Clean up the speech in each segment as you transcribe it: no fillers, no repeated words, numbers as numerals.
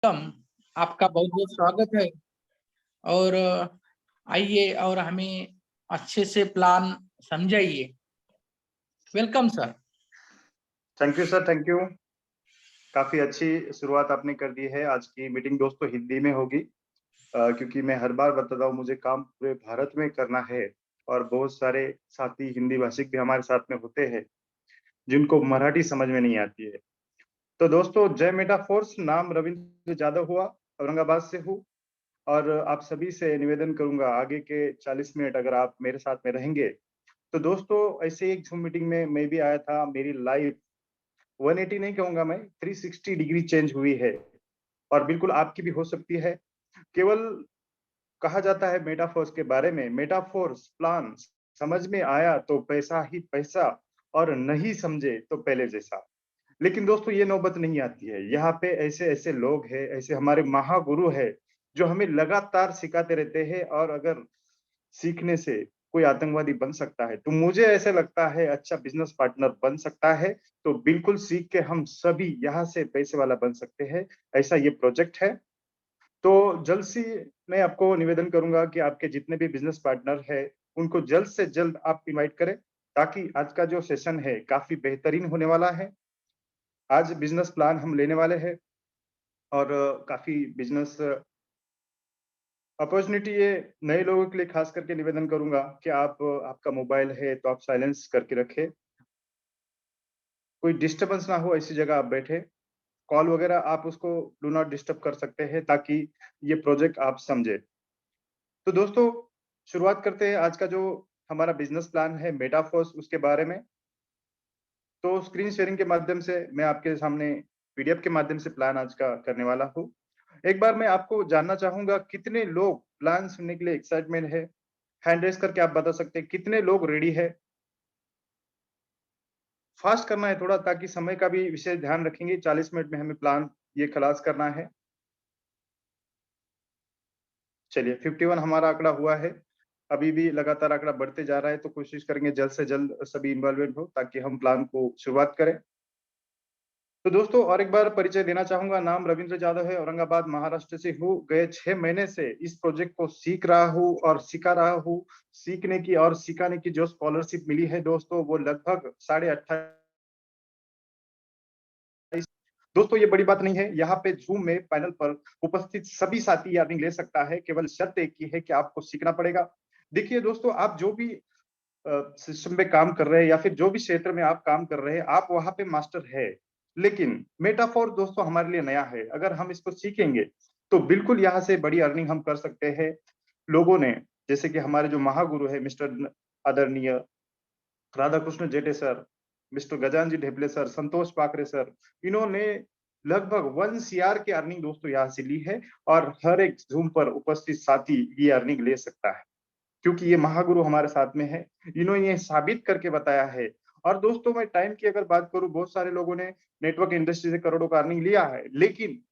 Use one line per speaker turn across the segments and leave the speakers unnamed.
Welcome. आपका बहुत बहुत स्वागत है। और आइए और हमें अच्छे से प्लान समझाइए। Welcome sir.
Thank you sir, thank you. काफी अच्छी शुरुआत आपने कर दी है। आज की मीटिंग दोस्तों हिंदी में होगी, क्योंकि मैं हर बार बताता हूँ मुझे काम पूरे भारत में करना है और बहुत सारे साथी हिंदी भाषिक भी हमारे साथ में होते हैं जिनको मराठी समझ में नहीं आती है। तो दोस्तों, जय मेटाफोर्स। नाम रविंद्र जादव हुआ, औरंगाबाद से हूँ और आप सभी से निवेदन करूंगा आगे के 40 मिनट अगर आप मेरे साथ में रहेंगे। तो दोस्तों, ऐसे एक जूम मीटिंग में मैं भी आया था। मेरी लाइफ 180 नहीं कहूंगा मैं, 360 डिग्री चेंज हुई है और बिल्कुल आपकी भी हो सकती है। केवल कहा जाता है मेटाफोर्स के बारे में, मेटाफोर्स प्लान समझ में आया तो पैसा ही पैसा और नहीं समझे तो पहले जैसा। लेकिन दोस्तों, ये नौबत नहीं आती है। यहाँ पे ऐसे ऐसे लोग हैं, ऐसे हमारे महागुरु है जो हमें लगातार सिखाते रहते हैं। और अगर सीखने से कोई आतंकवादी बन सकता है तो मुझे ऐसे लगता है अच्छा बिजनेस पार्टनर बन सकता है। तो बिल्कुल सीख के हम सभी यहाँ से पैसे वाला बन सकते हैं। ऐसा ये प्रोजेक्ट है। तो जल्द से मैं आपको निवेदन करूंगा कि आपके जितने भी बिजनेस पार्टनर है उनको जल्द से जल्द आप इनवाइट करें, ताकि आज का जो सेशन है काफी बेहतरीन होने वाला है। आज बिजनेस प्लान हम लेने वाले हैं और काफी बिजनेस अपॉर्चुनिटी ये नए लोगों के लिए खास करके निवेदन करूंगा कि आप आपका मोबाइल है तो आप साइलेंस करके रखें। कोई डिस्टरबेंस ना हो, ऐसी जगह आप बैठे। कॉल वगैरह आप उसको डू नॉट डिस्टर्ब कर सकते हैं ताकि ये प्रोजेक्ट आप समझे। तो दोस्तों, शुरुआत करते हैं आज का जो हमारा बिजनेस प्लान है मेटाफोर्स, उसके बारे में। तो स्क्रीन शेयरिंग के माध्यम से मैं आपके सामने पीडीएफ के माध्यम से प्लान आज का करने वाला हूँ। एक बार मैं आपको जानना चाहूंगा कितने लोग प्लान सुनने के लिए एक्साइटमेंट है। हैंड रेस करके आप बता सकते हैं कितने लोग रेडी है। फास्ट करना है थोड़ा, ताकि समय का भी विशेष ध्यान रखेंगे। 40 मिनट में हमें प्लान ये खलास करना है। चलिए, 51 हमारा आंकड़ा हुआ है। अभी भी लगातार आंकड़ा बढ़ते जा रहा है, तो कोशिश करेंगे जल्द से जल्द सभी इन्वॉल्वमेंट हो ताकि हम प्लान को शुरुआत करें। तो दोस्तों, और एक बार परिचय देना चाहूंगा। नाम रविंद्र जादव है, औरंगाबाद महाराष्ट्र से हूँ। गए 6 महीने से इस प्रोजेक्ट को सीख रहा हूँ और सिखा रहा हूँ। सीखने की और सिखाने की जो स्कॉलरशिप मिली है दोस्तों, वो लगभग 28.5। दोस्तों, ये बड़ी बात नहीं है। यहाँ पे जूम में पैनल पर उपस्थित सभी साथी ये अर्निंग ले सकता है। केवल शर्त एक ही है कि आपको सीखना पड़ेगा। देखिए दोस्तों, आप जो भी सिस्टम पे काम कर रहे हैं या फिर जो भी क्षेत्र में आप काम कर रहे हैं, आप वहां पे मास्टर है। लेकिन मेटाफोर दोस्तों हमारे लिए नया है। अगर हम इसको सीखेंगे तो बिल्कुल यहाँ से बड़ी अर्निंग हम कर सकते हैं। लोगों ने, जैसे कि हमारे जो महागुरु है मिस्टर आदरणीय राधा कृष्ण जेठे सर, मिस्टर गजान जी ढेबले सर, संतोष पाकरे सर, इन्होंने लगभग 1 CR की अर्निंग दोस्तों यहाँ से ली है। और हर एक जूम पर उपस्थित साथी ये अर्निंग ले सकता है, क्योंकि ये महागुरु हमारे साथ में है। इन्होंने ये साबित करके बताया है। और दोस्तों, मैं टाइम की अगर बात करूं, बहुत सारे लोगों ने नेटवर्क इंडस्ट्री से करोड़ों का अर्निंग लिया है, लेकिन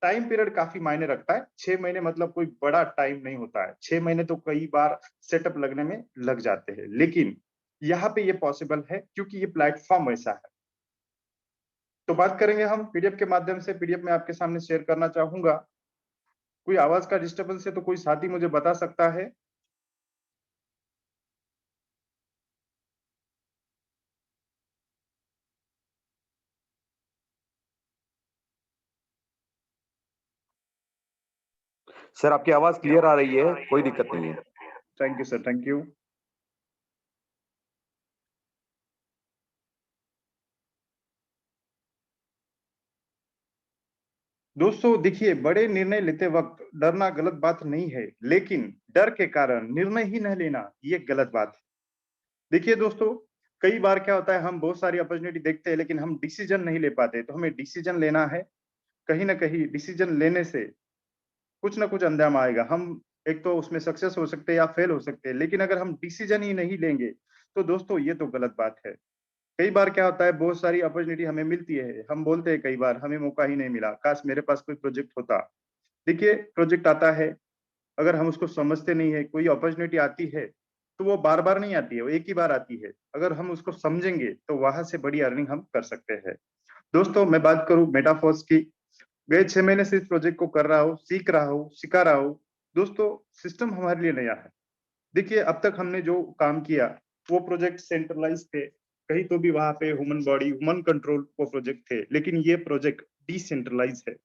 टाइम पीरियड काफी मायने रखता है। 6 महीने मतलब कोई बड़ा टाइम नहीं होता है। 6 महीने तो कई बार सेटअप लगने में लग जाते हैं, लेकिन यहाँ पे ये पॉसिबल है क्योंकि ये प्लेटफॉर्म ऐसा है। तो बात करेंगे हम पीडीएफ के माध्यम से। पीडीएफ में आपके सामने शेयर करना चाहूंगा। कोई आवाज का डिस्टर्बेंस है तो कोई साथी मुझे बता सकता है।
सर, आपकी आवाज क्लियर आ रही है, कोई दिक्कत नहीं है।
Thank you sir, thank you. दोस्तों देखिए, बड़े निर्णय लेते वक्त डरना गलत बात नहीं है, लेकिन डर के कारण निर्णय ही न लेना ये गलत बात है। देखिए दोस्तों, कई बार क्या होता है, हम बहुत सारी अपॉर्चुनिटी देखते हैं लेकिन हम डिसीजन नहीं ले पाते। तो हमें डिसीजन लेना है। कहीं ना कहीं डिसीजन लेने से कुछ ना कुछ अंजाम आएगा। हम एक तो उसमें सक्सेस हो सकते हैं या फेल हो सकते हैं, लेकिन अगर हम डिसीजन ही नहीं लेंगे तो दोस्तों ये तो गलत बात है। कई बार क्या होता है, बहुत सारी अपॉर्चुनिटी हमें मिलती है, हम बोलते हैं कई बार हमें मौका ही नहीं मिला, काश मेरे पास कोई प्रोजेक्ट होता। देखिए, प्रोजेक्ट आता है, अगर हम उसको समझते नहीं है, कोई अपॉर्चुनिटी आती है तो वो बार बार नहीं आती है, वो एक ही बार आती है। अगर हम उसको समझेंगे तो वहां से बड़ी अर्निंग हम कर सकते हैं। दोस्तों, मैं बात करूं मेटाफोर्स की, गए 6 महीने से इस प्रोजेक्ट को कर रहा हूँ, सीख रहा हूँ, सिखा रहा हूँ। दोस्तों, सिस्टम हमारे लिए नया है। देखिए, अब तक हमने जो काम किया वो प्रोजेक्ट सेंट्रलाइज थे, कहीं तो भी वहां पे ह्यूमन बॉडी, ह्यूमन कंट्रोल वो प्रोजेक्ट थे, लेकिन ये प्रोजेक्ट डिसेंट्रलाइज है।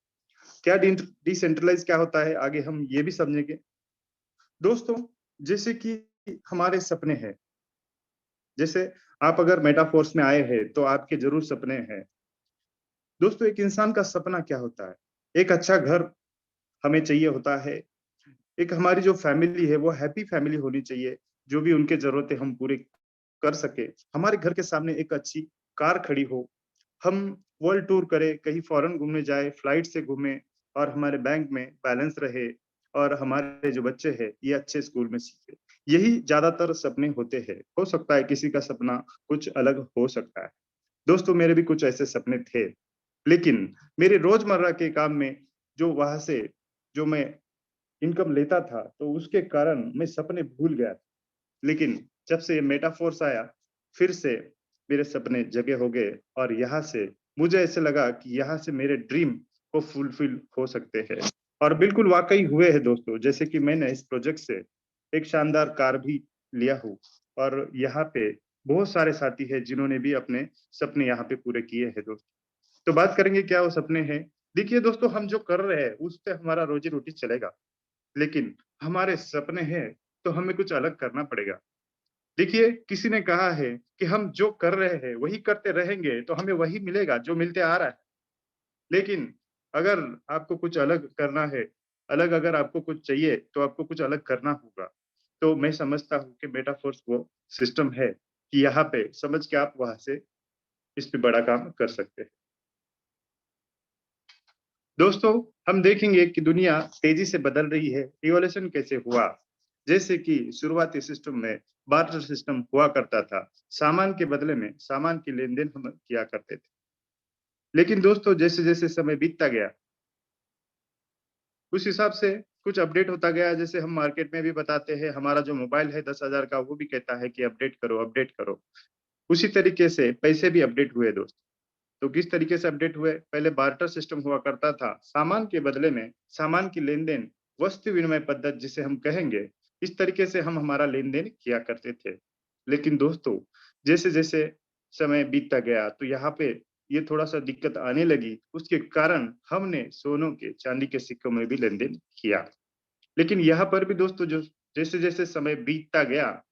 क्या डिसेंट्रलाइज क्या होता है, आगे हम ये भी समझेंगे। दोस्तों, जैसे कि हमारे सपने हैं, जैसे आप अगर मेटाफोर्स में आए हैं तो आपके जरूर सपने हैं। दोस्तों, एक इंसान का सपना क्या होता है? एक अच्छा घर हमें चाहिए होता है। एक हमारी जो फैमिली है वो हैप्पी फैमिली होनी चाहिए, जो भी उनके जरूरतें हम पूरी कर सके। हमारे घर के सामने एक अच्छी कार खड़ी हो, हम वर्ल्ड टूर करें, कहीं फॉरेन घूमने जाए, फ्लाइट से घूमें, और हमारे बैंक में बैलेंस रहे, और हमारे जो बच्चे हैं ये अच्छे स्कूल में सीखे। यही ज्यादातर सपने होते हैं। हो सकता है किसी का सपना कुछ अलग हो सकता है। दोस्तों, मेरे भी कुछ ऐसे सपने थे, लेकिन मेरे रोजमर्रा के काम में जो वहां से जो मैं इनकम लेता था, तो उसके कारण मैं सपने भूल गया। लेकिन जब से ये मेटाफोर्स आया, फिर से मेरे सपने जगे हो गए, और यहाँ से मुझे ऐसे लगा कि यहाँ से मेरे ड्रीम को फुलफिल हो सकते हैं। और बिल्कुल वाकई हुए हैं दोस्तों। जैसे कि मैंने इस प्रोजेक्ट से एक शानदार कार भी लिया हूँ, और यहाँ पे बहुत सारे साथी हैं जिन्होंने भी अपने सपने यहाँ पे पूरे किए हैं दोस्तों। तो बात करेंगे क्या वो सपने हैं। देखिए दोस्तों, हम जो कर रहे हैं उस पे हमारा रोजी रोटी चलेगा, लेकिन हमारे सपने हैं तो हमें कुछ अलग करना पड़ेगा। देखिए, किसी ने कहा है कि हम जो कर रहे हैं वही करते रहेंगे तो हमें वही मिलेगा जो मिलते आ रहा है। लेकिन अगर आपको कुछ अलग करना है, अलग अगर आपको कुछ चाहिए, तो आपको कुछ अलग करना होगा। तो मैं समझता हूँ कि मेटाफोर्स वो सिस्टम है कि यहाँ पे समझ के आप वहां से इस पे बड़ा काम कर सकते हैं। दोस्तों, हम देखेंगे कि दुनिया तेजी से बदल रही है। रिवॉल्यूशन कैसे हुआ? जैसे कि शुरुआती सिस्टम में बार्टर सिस्टम हुआ करता था। सामान के बदले में सामान की लेन-देन हम किया करते थे। लेकिन दोस्तों, जैसे-जैसे समय बीतता गया, उस हिसाब से कुछ अपडेट होता गया। जैसे हम मार्केट में भी बताते हैं, हमारा जो मोबाइल है 10,000 का, वो भी कहता है कि अपडेट करो, अपडेट करो। उसी तरीके से पैसे भी अपडेट हुए दोस्तों। तो किस तरीके से अपडेट हुए? पहले बार्टर सिस्टम हुआ करता था। सामान के बदले में सामान की लेन-देन, वस्तु विनिमय पद्धति जिसे हम कहेंगे, इस तरीके से हम हमारा लेन-देन किया करते थे। लेकिन दोस्तों, जैसे-जैसे समय बीतता गया, तो यहाँ पे ये थोड़ा-सा दिक्कत आने लगी। उसके कारण हमने सोनों के, चांदी के सिक्कों में भी लेन-देन किया। लेकिन यहाँ पर भी दोस्तों, जो जैसे-जैसे समय बीतता गया,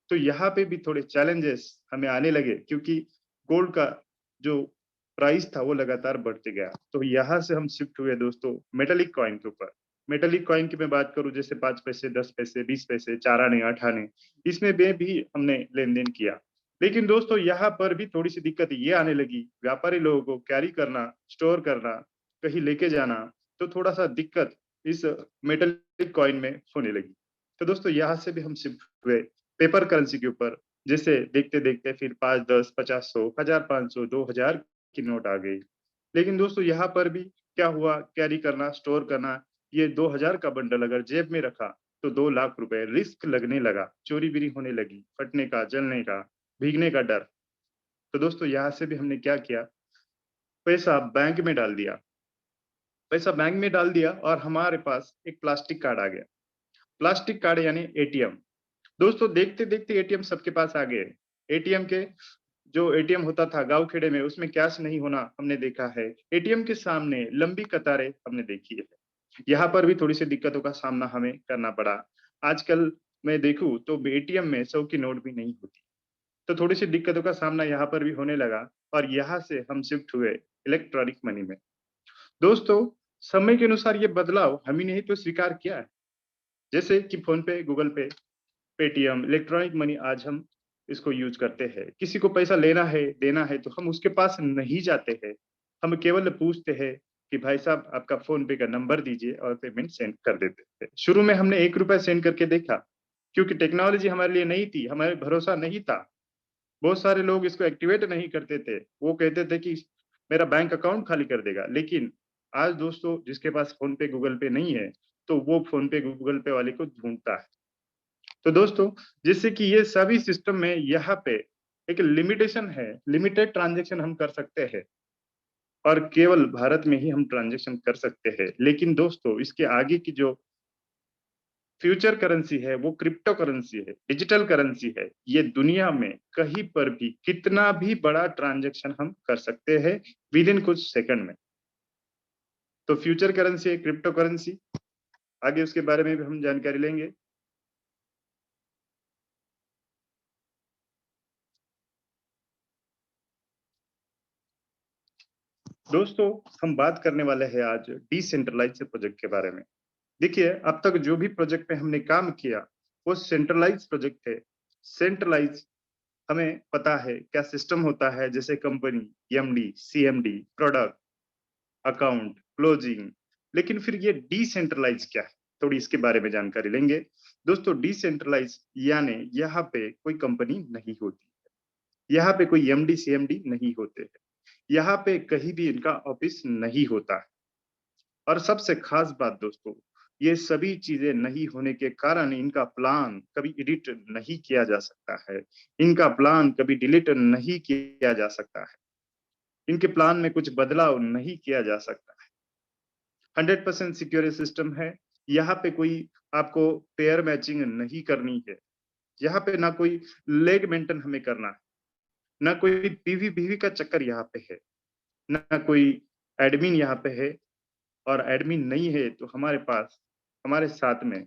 तो यहाँ पे भी थोड़े चैलेंजेस हमें आने लगे, क्योंकि गोल्ड का जो प्राइस था वो लगातार बढ़ते गया। तो यहाँ से हम शिफ्ट हुए दोस्तों मेटालिक कॉइन के ऊपर। मेटालिक कॉइन की मैं बात करूं, जैसे 5 पैसे, 10 पैसे, 20 पैसे, 4 आने, 8 आने, इसमें भी हमने लेन देन किया। लेकिन दोस्तों, यहाँ पर भी थोड़ी सी दिक्कत ये आने लगी, व्यापारी लोगों को कैरी करना, स्टोर करना, कहीं लेके जाना, तो थोड़ा सा दिक्कत इस मेटालिक कॉइन में होने लगी। तो दोस्तों, यहाँ से भी हम शिफ्ट हुए पेपर करेंसी के ऊपर। जैसे देखते-देखते फिर 5, 10, 50, 100, 1000, 500, 2000 की नोट आ गई। लेकिन दोस्तों, यहाँ पर भी क्या हुआ, कैरी करना, स्टोर करना, ये 2000 का बंडल अगर जेब में रखा तो 2 लाख रुपए रिस्क लगने लगा, चोरी-बिरी होने लगी, फटने का, जलने का, भीगने का डर। तो दोस्तों, यहाँ से भी हमने क्या किया, पैसा बैंक में डाल दिया। पैसा बैंक में डाल दिया और हमारे पास एक प्लास्टिक कार्ड आ गया। प्लास्टिक कार्ड यानी एटीएम। दोस्तों, देखते-देखते एटीएम सबके पास आ गए। एटीएम के जो एटीएम होता था गाँव खेड़े में, उसमें कैश नहीं होना हमने देखा है। एटीएम के सामने लंबी कतारें हमने देखी है। यहाँ पर भी थोड़ी सी दिक्कतों का सामना हमें करना पड़ा। आजकल मैं देखूं तो एटीएम में 100 की नोट भी नहीं होती। तो थोड़ी सी दिक्कतों का सामना यहाँ पर भी होने लगा, और यहाँ से हम शिफ्ट हुए इलेक्ट्रॉनिक मनी में। दोस्तों, समय के अनुसार ये बदलाव हम ही नहीं तो स्वीकार किया है। जैसे कि फोन पे, गूगल पे, पेटीएम, इलेक्ट्रॉनिक मनी, आज हम इसको यूज करते हैं। किसी को पैसा लेना है, देना है, तो हम उसके पास नहीं जाते हैं। हम केवल पूछते हैं कि भाई साहब आपका फोन पे का नंबर दीजिए, और पेमेंट सेंड कर देते थे। शुरू में हमने 1 रुपया सेंड करके देखा, क्योंकि टेक्नोलॉजी हमारे लिए नई थी, हमारे भरोसा नहीं था। बहुत सारे लोग इसको एक्टिवेट नहीं करते थे। वो कहते थे कि मेरा बैंक अकाउंट खाली कर देगा। लेकिन आज दोस्तों, जिसके पास फोन पे, गूगल पे नहीं है, तो वो फोन पे, गूगल पे वाले को ढूंढता है। तो दोस्तों, जैसे कि ये सभी सिस्टम में यहाँ पे एक लिमिटेशन है, लिमिटेड ट्रांजैक्शन हम कर सकते हैं। और केवल भारत में ही हम ट्रांजैक्शन कर सकते हैं। लेकिन दोस्तों इसके आगे की जो फ्यूचर करेंसी है वो क्रिप्टो करेंसी है, डिजिटल करेंसी है। ये दुनिया में कहीं पर भी कितना भी बड़ा ट्रांजैक्शन हम कर सकते हैं विद इन कुछ सेकंड में। तो फ्यूचर करेंसी है क्रिप्टो करेंसी, आगे उसके बारे में भी हम जानकारी लेंगे। दोस्तों हम बात करने वाले हैं आज डिसेंट्रलाइज्ड प्रोजेक्ट के बारे में। देखिए अब तक जो भी प्रोजेक्ट पे हमने काम किया वो सेंट्रलाइज प्रोजेक्ट है। सेंट्रलाइज हमें पता है क्या सिस्टम होता है, जैसे company, MD, CMD, product, account, closing. लेकिन फिर ये डिसेंट्रलाइज क्या है, थोड़ी इसके बारे में जानकारी लेंगे। दोस्तों डिसेंट्रलाइज यानी यहाँ पे कोई कंपनी नहीं होती, यहाँ पे कोई एमडी सीएमडी नहीं होते हैं, यहाँ पे कहीं भी इनका ऑफिस नहीं होता है। और सबसे खास बात दोस्तों, ये सभी चीजें नहीं होने के कारण इनका प्लान कभी एडिट नहीं किया जा सकता है, इनका प्लान कभी डिलीट नहीं किया जा सकता है, इनके प्लान में कुछ बदलाव नहीं किया जा सकता है। 100% सिक्योर सिस्टम है। यहाँ पे कोई आपको पेयर मैचिंग नहीं करनी है, यहाँ पे ना कोई लेग मेंटेन हमें करना है, ना कोई पीवी का चक्कर यहाँ पे है, ना कोई एडमिन यहाँ पे है। और एडमिन नहीं है तो हमारे पास, हमारे साथ में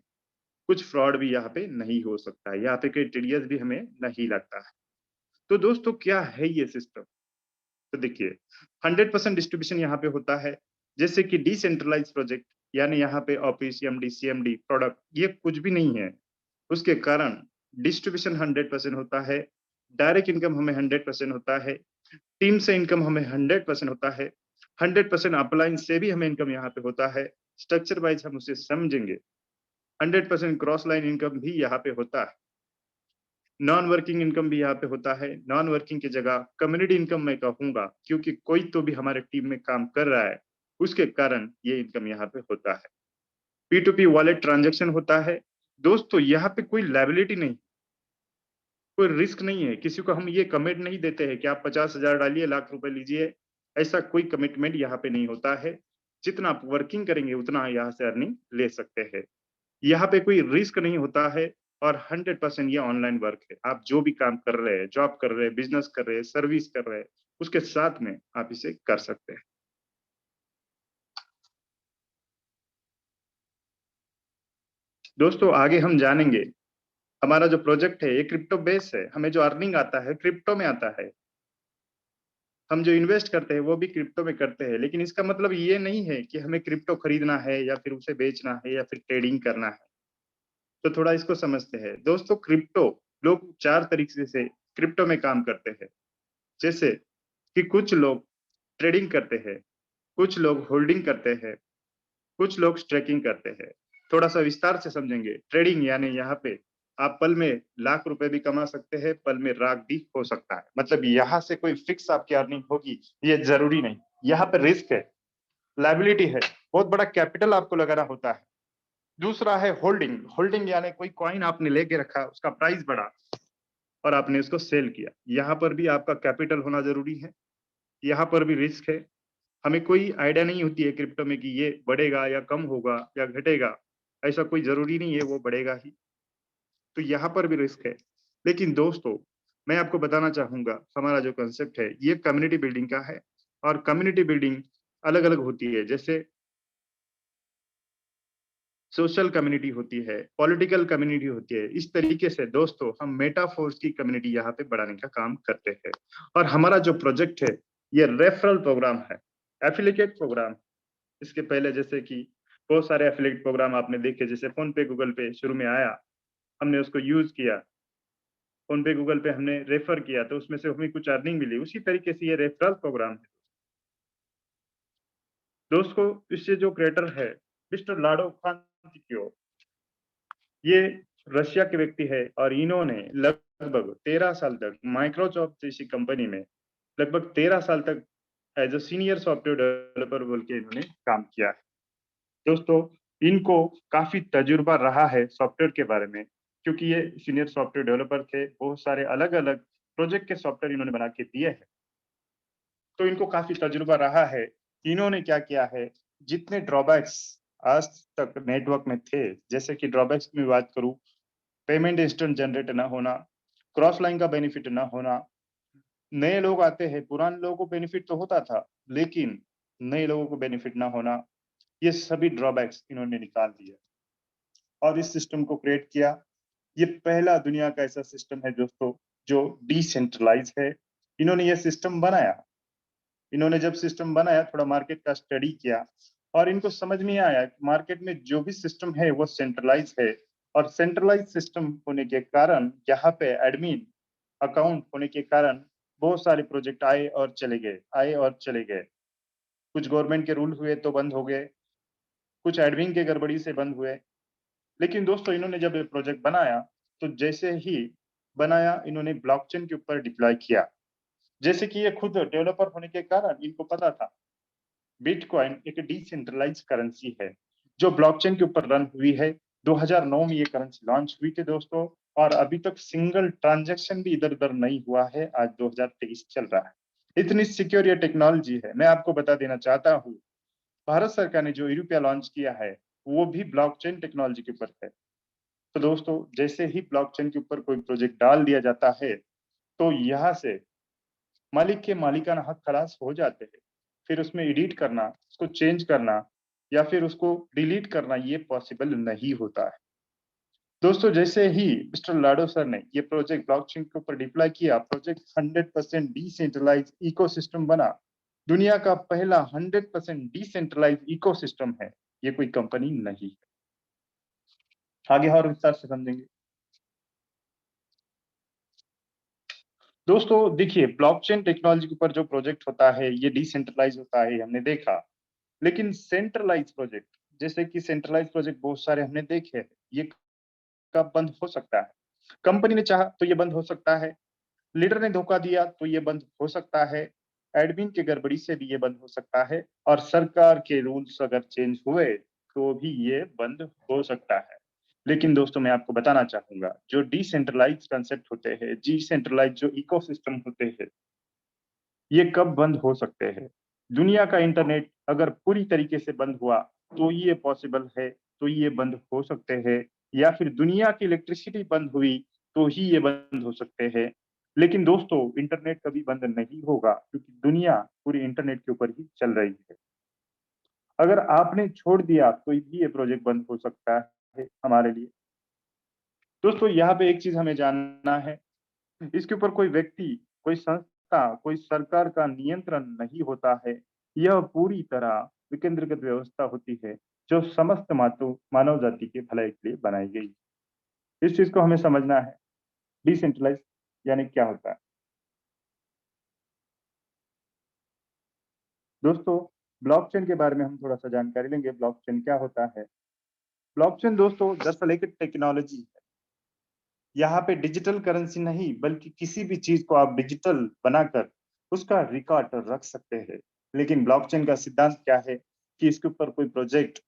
कुछ फ्रॉड भी यहाँ पे नहीं हो सकता है, यहाँ पे कोई टीडीएस भी हमें नहीं लगता है। तो दोस्तों क्या है ये सिस्टम? तो देखिए 100% डिस्ट्रीब्यूशन यहाँ पे होता है, जैसे कि डिसेंट्रलाइज प्रोजेक्ट यानी यहाँ पे ऑफिस, एमडी, सीएमडी, प्रोडक्ट ये कुछ भी नहीं है। उसके कारण डिस्ट्रीब्यूशन 100% होता है, डायरेक्ट इनकम हमें 100% होता है, टीम से इनकम हमें 100% होता है, 100% अपलाइन से भी हमें इनकम यहाँ पे होता है। स्ट्रक्चर वाइज हम उसे समझेंगे। 100% क्रॉस लाइन इनकम भी यहाँ पे होता है, नॉन वर्किंग इनकम भी यहाँ पे होता है। नॉन वर्किंग की जगह कम्युनिटी इनकम मैं कहूंगा, क्योंकि कोई तो भी हमारे टीम में काम कर रहा है, उसके कारण ये इनकम यहाँ पे होता है। P2P वॉलेट ट्रांजेक्शन होता है। दोस्तों यहाँ पे कोई लायबिलिटी नहीं, कोई रिस्क नहीं है, किसी को हम ये कमिट नहीं देते हैं कि आप 50,000 डालिए, लाख रुपए लीजिए, ऐसा कोई कमिटमेंट यहाँ पे नहीं होता है। जितना आप वर्किंग करेंगे उतना यहाँ से अर्निंग ले सकते हैं। यहाँ पे कोई रिस्क नहीं होता है और 100% ये ऑनलाइन वर्क है। आप जो भी काम कर रहे हैं, जॉब कर रहे हैं, बिजनेस कर रहे हैं, सर्विस कर रहे हैं, उसके साथ में आप इसे कर सकते हैं। दोस्तों आगे हम जानेंगे, हमारा जो प्रोजेक्ट है ये क्रिप्टो बेस है, हमें जो अर्निंग आता है क्रिप्टो में आता है, हम जो इन्वेस्ट करते हैं वो भी क्रिप्टो में करते हैं। लेकिन इसका मतलब ये नहीं है कि हमें क्रिप्टो खरीदना है या फिर उसे बेचना है या फिर ट्रेडिंग करना है। तो थोड़ा इसको समझते हैं। दोस्तों क्रिप्टो, लोग 4 तरीके से क्रिप्टो में काम करते हैं। जैसे कि कुछ लोग ट्रेडिंग करते हैं, कुछ लोग होल्डिंग करते हैं, कुछ लोग स्ट्रेकिंग करते हैं। थोड़ा सा विस्तार से समझेंगे। ट्रेडिंग यानी यहाँ पे आप पल में लाख रुपए भी कमा सकते हैं, पल में राख भी हो सकता है। मतलब यहाँ से कोई फिक्स आपकी अर्निंग होगी ये जरूरी नहीं। यहाँ पे रिस्क है, लायबिलिटी है, बहुत बड़ा कैपिटल आपको लगाना होता है। दूसरा है होल्डिंग। होल्डिंग यानी कोई कॉइन आपने लेके रखा, उसका प्राइस बढ़ा और आपने उसको सेल किया, यहाँ पर भी आपका कैपिटल होना जरूरी है, यहाँ पर भी रिस्क है। हमें कोई आइडिया नहीं होती है क्रिप्टो में कि ये बढ़ेगा या कम होगा या घटेगा, ऐसा कोई जरूरी नहीं है, वो बढ़ेगा ही। तो यहाँ पर भी रिस्क है। लेकिन दोस्तों मैं आपको बताना चाहूंगा, हमारा जो कंसेप्ट है ये कम्युनिटी बिल्डिंग का है। और कम्युनिटी बिल्डिंग अलग अलग होती है, जैसे सोशल कम्युनिटी होती है, पॉलिटिकल कम्युनिटी होती है। इस तरीके से दोस्तों हम मेटाफोर्स की कम्युनिटी यहाँ पे बढ़ाने का काम करते हैं। और हमारा जो प्रोजेक्ट है ये रेफरल प्रोग्राम है, एफिलिएट प्रोग्राम। इसके पहले जैसे कि बहुत सारे एफिलिएट प्रोग्राम आपने देखे, जैसे फोन पे, गूगल पे शुरू में आया, हमने उसको यूज किया, फोन पे, गूगल पे हमने रेफर किया तो उसमें से हमें कुछ अर्निंग मिली। उसी तरीके से ये रेफरल प्रोग्राम है। दोस्तों इससे जो क्रिएटर है मिस्टर लाडो खान, ये रशिया के व्यक्ति है और इन्होंने लगभग 13 साल तक माइक्रोसॉफ्ट जैसी कंपनी में लगभग 13 साल तक as a senior software developer बोल के इन्होंने काम किया है। दोस्तों इनको काफी तजुर्बा रहा है सॉफ्टवेयर के बारे में, क्योंकि ये सीनियर सॉफ्टवेयर डेवलपर थे। बहुत सारे अलग अलग प्रोजेक्ट के सॉफ्टवेयर इन्होंने बना के दिए हैं। तो इनको काफी तजुर्बा रहा है। इन्होंने क्या किया है, जितने ड्रॉबैक्स आज तक नेटवर्क में थे, जैसे कि ड्रॉबैक्स की बात करूं, पेमेंट इंस्टेंट जनरेट ना होना, क्रॉस लाइन का बेनिफिट ना होना, नए लोग आते हैं, पुराने लोगों को बेनिफिट तो होता था, लेकिन नए लोगों को बेनिफिट ना होना, ये सभी ड्रॉबैक्स इन्होंने निकाल दिया और इस सिस्टम को क्रिएट किया। ये पहला दुनिया का ऐसा सिस्टम है दोस्तों जो डिसेंट्रलाइज है। इन्होंने ये सिस्टम बनाया। इन्होंने जब सिस्टम बनाया, थोड़ा मार्केट का स्टडी किया और इनको समझ में आया कि मार्केट में जो भी सिस्टम है वो सेंट्रलाइज है, और सेंट्रलाइज सिस्टम होने के कारण यहाँ पे एडमिन अकाउंट होने के कारण बहुत सारे प्रोजेक्ट आए और चले गए, आए और चले गए। कुछ गवर्नमेंट के रूल हुए तो बंद हो गए, कुछ एडमिन के गड़बड़ी से बंद हुए। लेकिन दोस्तों इन्होंने जब ये प्रोजेक्ट बनाया, तो जैसे ही बनाया इन्होंने ब्लॉकचेन के ऊपर डिप्लॉय किया। जैसे कि ये खुद डेवलपर होने के कारण इनको पता था बिटकॉइन एक डिसेंट्रलाइज करेंसी है जो ब्लॉकचेन के ऊपर रन हुई है। 2009 में ये करेंसी लॉन्च हुई थी दोस्तों, और अभी तक सिंगल ट्रांजैक्शन भी इधर उधर नहीं हुआ है। आज 2023 चल रहा है। इतनी सिक्योर ये टेक्नोलॉजी है। मैं आपको बता देना चाहता हूँ, भारत सरकार ने जो यूरोपिया लॉन्च किया है वो भी ब्लॉकचेन टेक्नोलॉजी के ऊपर है। तो दोस्तों जैसे ही ब्लॉकचेन के ऊपर कोई प्रोजेक्ट डाल दिया जाता है, तो यहाँ से मालिक के मालिकाना हक खलास हो जाते हैं। फिर उसमें एडिट करना, उसको चेंज करना या फिर उसको डिलीट करना ये पॉसिबल नहीं होता है। दोस्तों जैसे ही मिस्टर लाडो सर ने ये प्रोजेक्ट ब्लॉकचेन के ऊपर डिप्लॉय किया, प्रोजेक्ट 100% डिसेंट्रलाइज इकोसिस्टम बना। दुनिया का पहला 100% डिसेंट्रलाइज इकोसिस्टम है, ये कोई कंपनी नहीं है। आगे और विस्तार से समझेंगे। दोस्तों देखिए, ब्लॉकचेन टेक्नोलॉजी के ऊपर जो प्रोजेक्ट होता है ये डिसेंट्रलाइज होता है, हमने देखा। लेकिन सेंट्रलाइज प्रोजेक्ट, जैसे कि सेंट्रलाइज प्रोजेक्ट बहुत सारे हमने देखे हैं, ये कब बंद हो सकता है? कंपनी ने चाहा तो ये बंद हो सकता है, लीडर ने धोखा दिया तो ये बंद हो सकता है, एडमिन की गड़बड़ी से भी ये बंद हो सकता है, और सरकार के रूल्स अगर चेंज हुए तो भी ये बंद हो सकता है। लेकिन दोस्तों मैं आपको बताना चाहूंगा, जो डिसेंट्रलाइज कंसेप्ट होते हैं, डिसेंट्रलाइज जो इकोसिस्टम होते हैं, ये कब बंद हो सकते हैं? दुनिया का इंटरनेट अगर पूरी तरीके से बंद हुआ तो ये पॉसिबल है, तो ये बंद हो सकते हैं, या फिर दुनिया की इलेक्ट्रिसिटी बंद हुई तो ही ये बंद हो सकते हैं। लेकिन दोस्तों इंटरनेट कभी बंद नहीं होगा, क्योंकि दुनिया पूरी इंटरनेट के ऊपर ही चल रही है। अगर आपने छोड़ दिया तो भी ये प्रोजेक्ट बंद हो सकता है हमारे लिए। दोस्तों यहाँ पे एक चीज हमें जानना है, इसके ऊपर कोई व्यक्ति, कोई संस्था, कोई सरकार का नियंत्रण नहीं होता है। यह पूरी तरह विकेंद्रीकृत व्यवस्था होती है जो समस्त मानव जाति के भलाई के लिए बनाई गई। इस चीज को हमें समझना है। डिसेंट्रलाइज यानी क्या होता है? दोस्तों ब्लॉकचेन के बारे में हम थोड़ा सा जानकारी लेंगे। ब्लॉकचेन क्या होता है? ब्लॉकचेन दोस्तों दरअसल एक टेक्नोलॉजी है। यहाँ पे डिजिटल करेंसी नहीं, बल्कि किसी भी चीज को आप डिजिटल बनाकर उसका रिकॉर्ड रख सकते हैं। लेकिन ब्लॉकचेन का सिद्धांत क्या है कि इसके ऊपर कोई प्रोजेक्ट,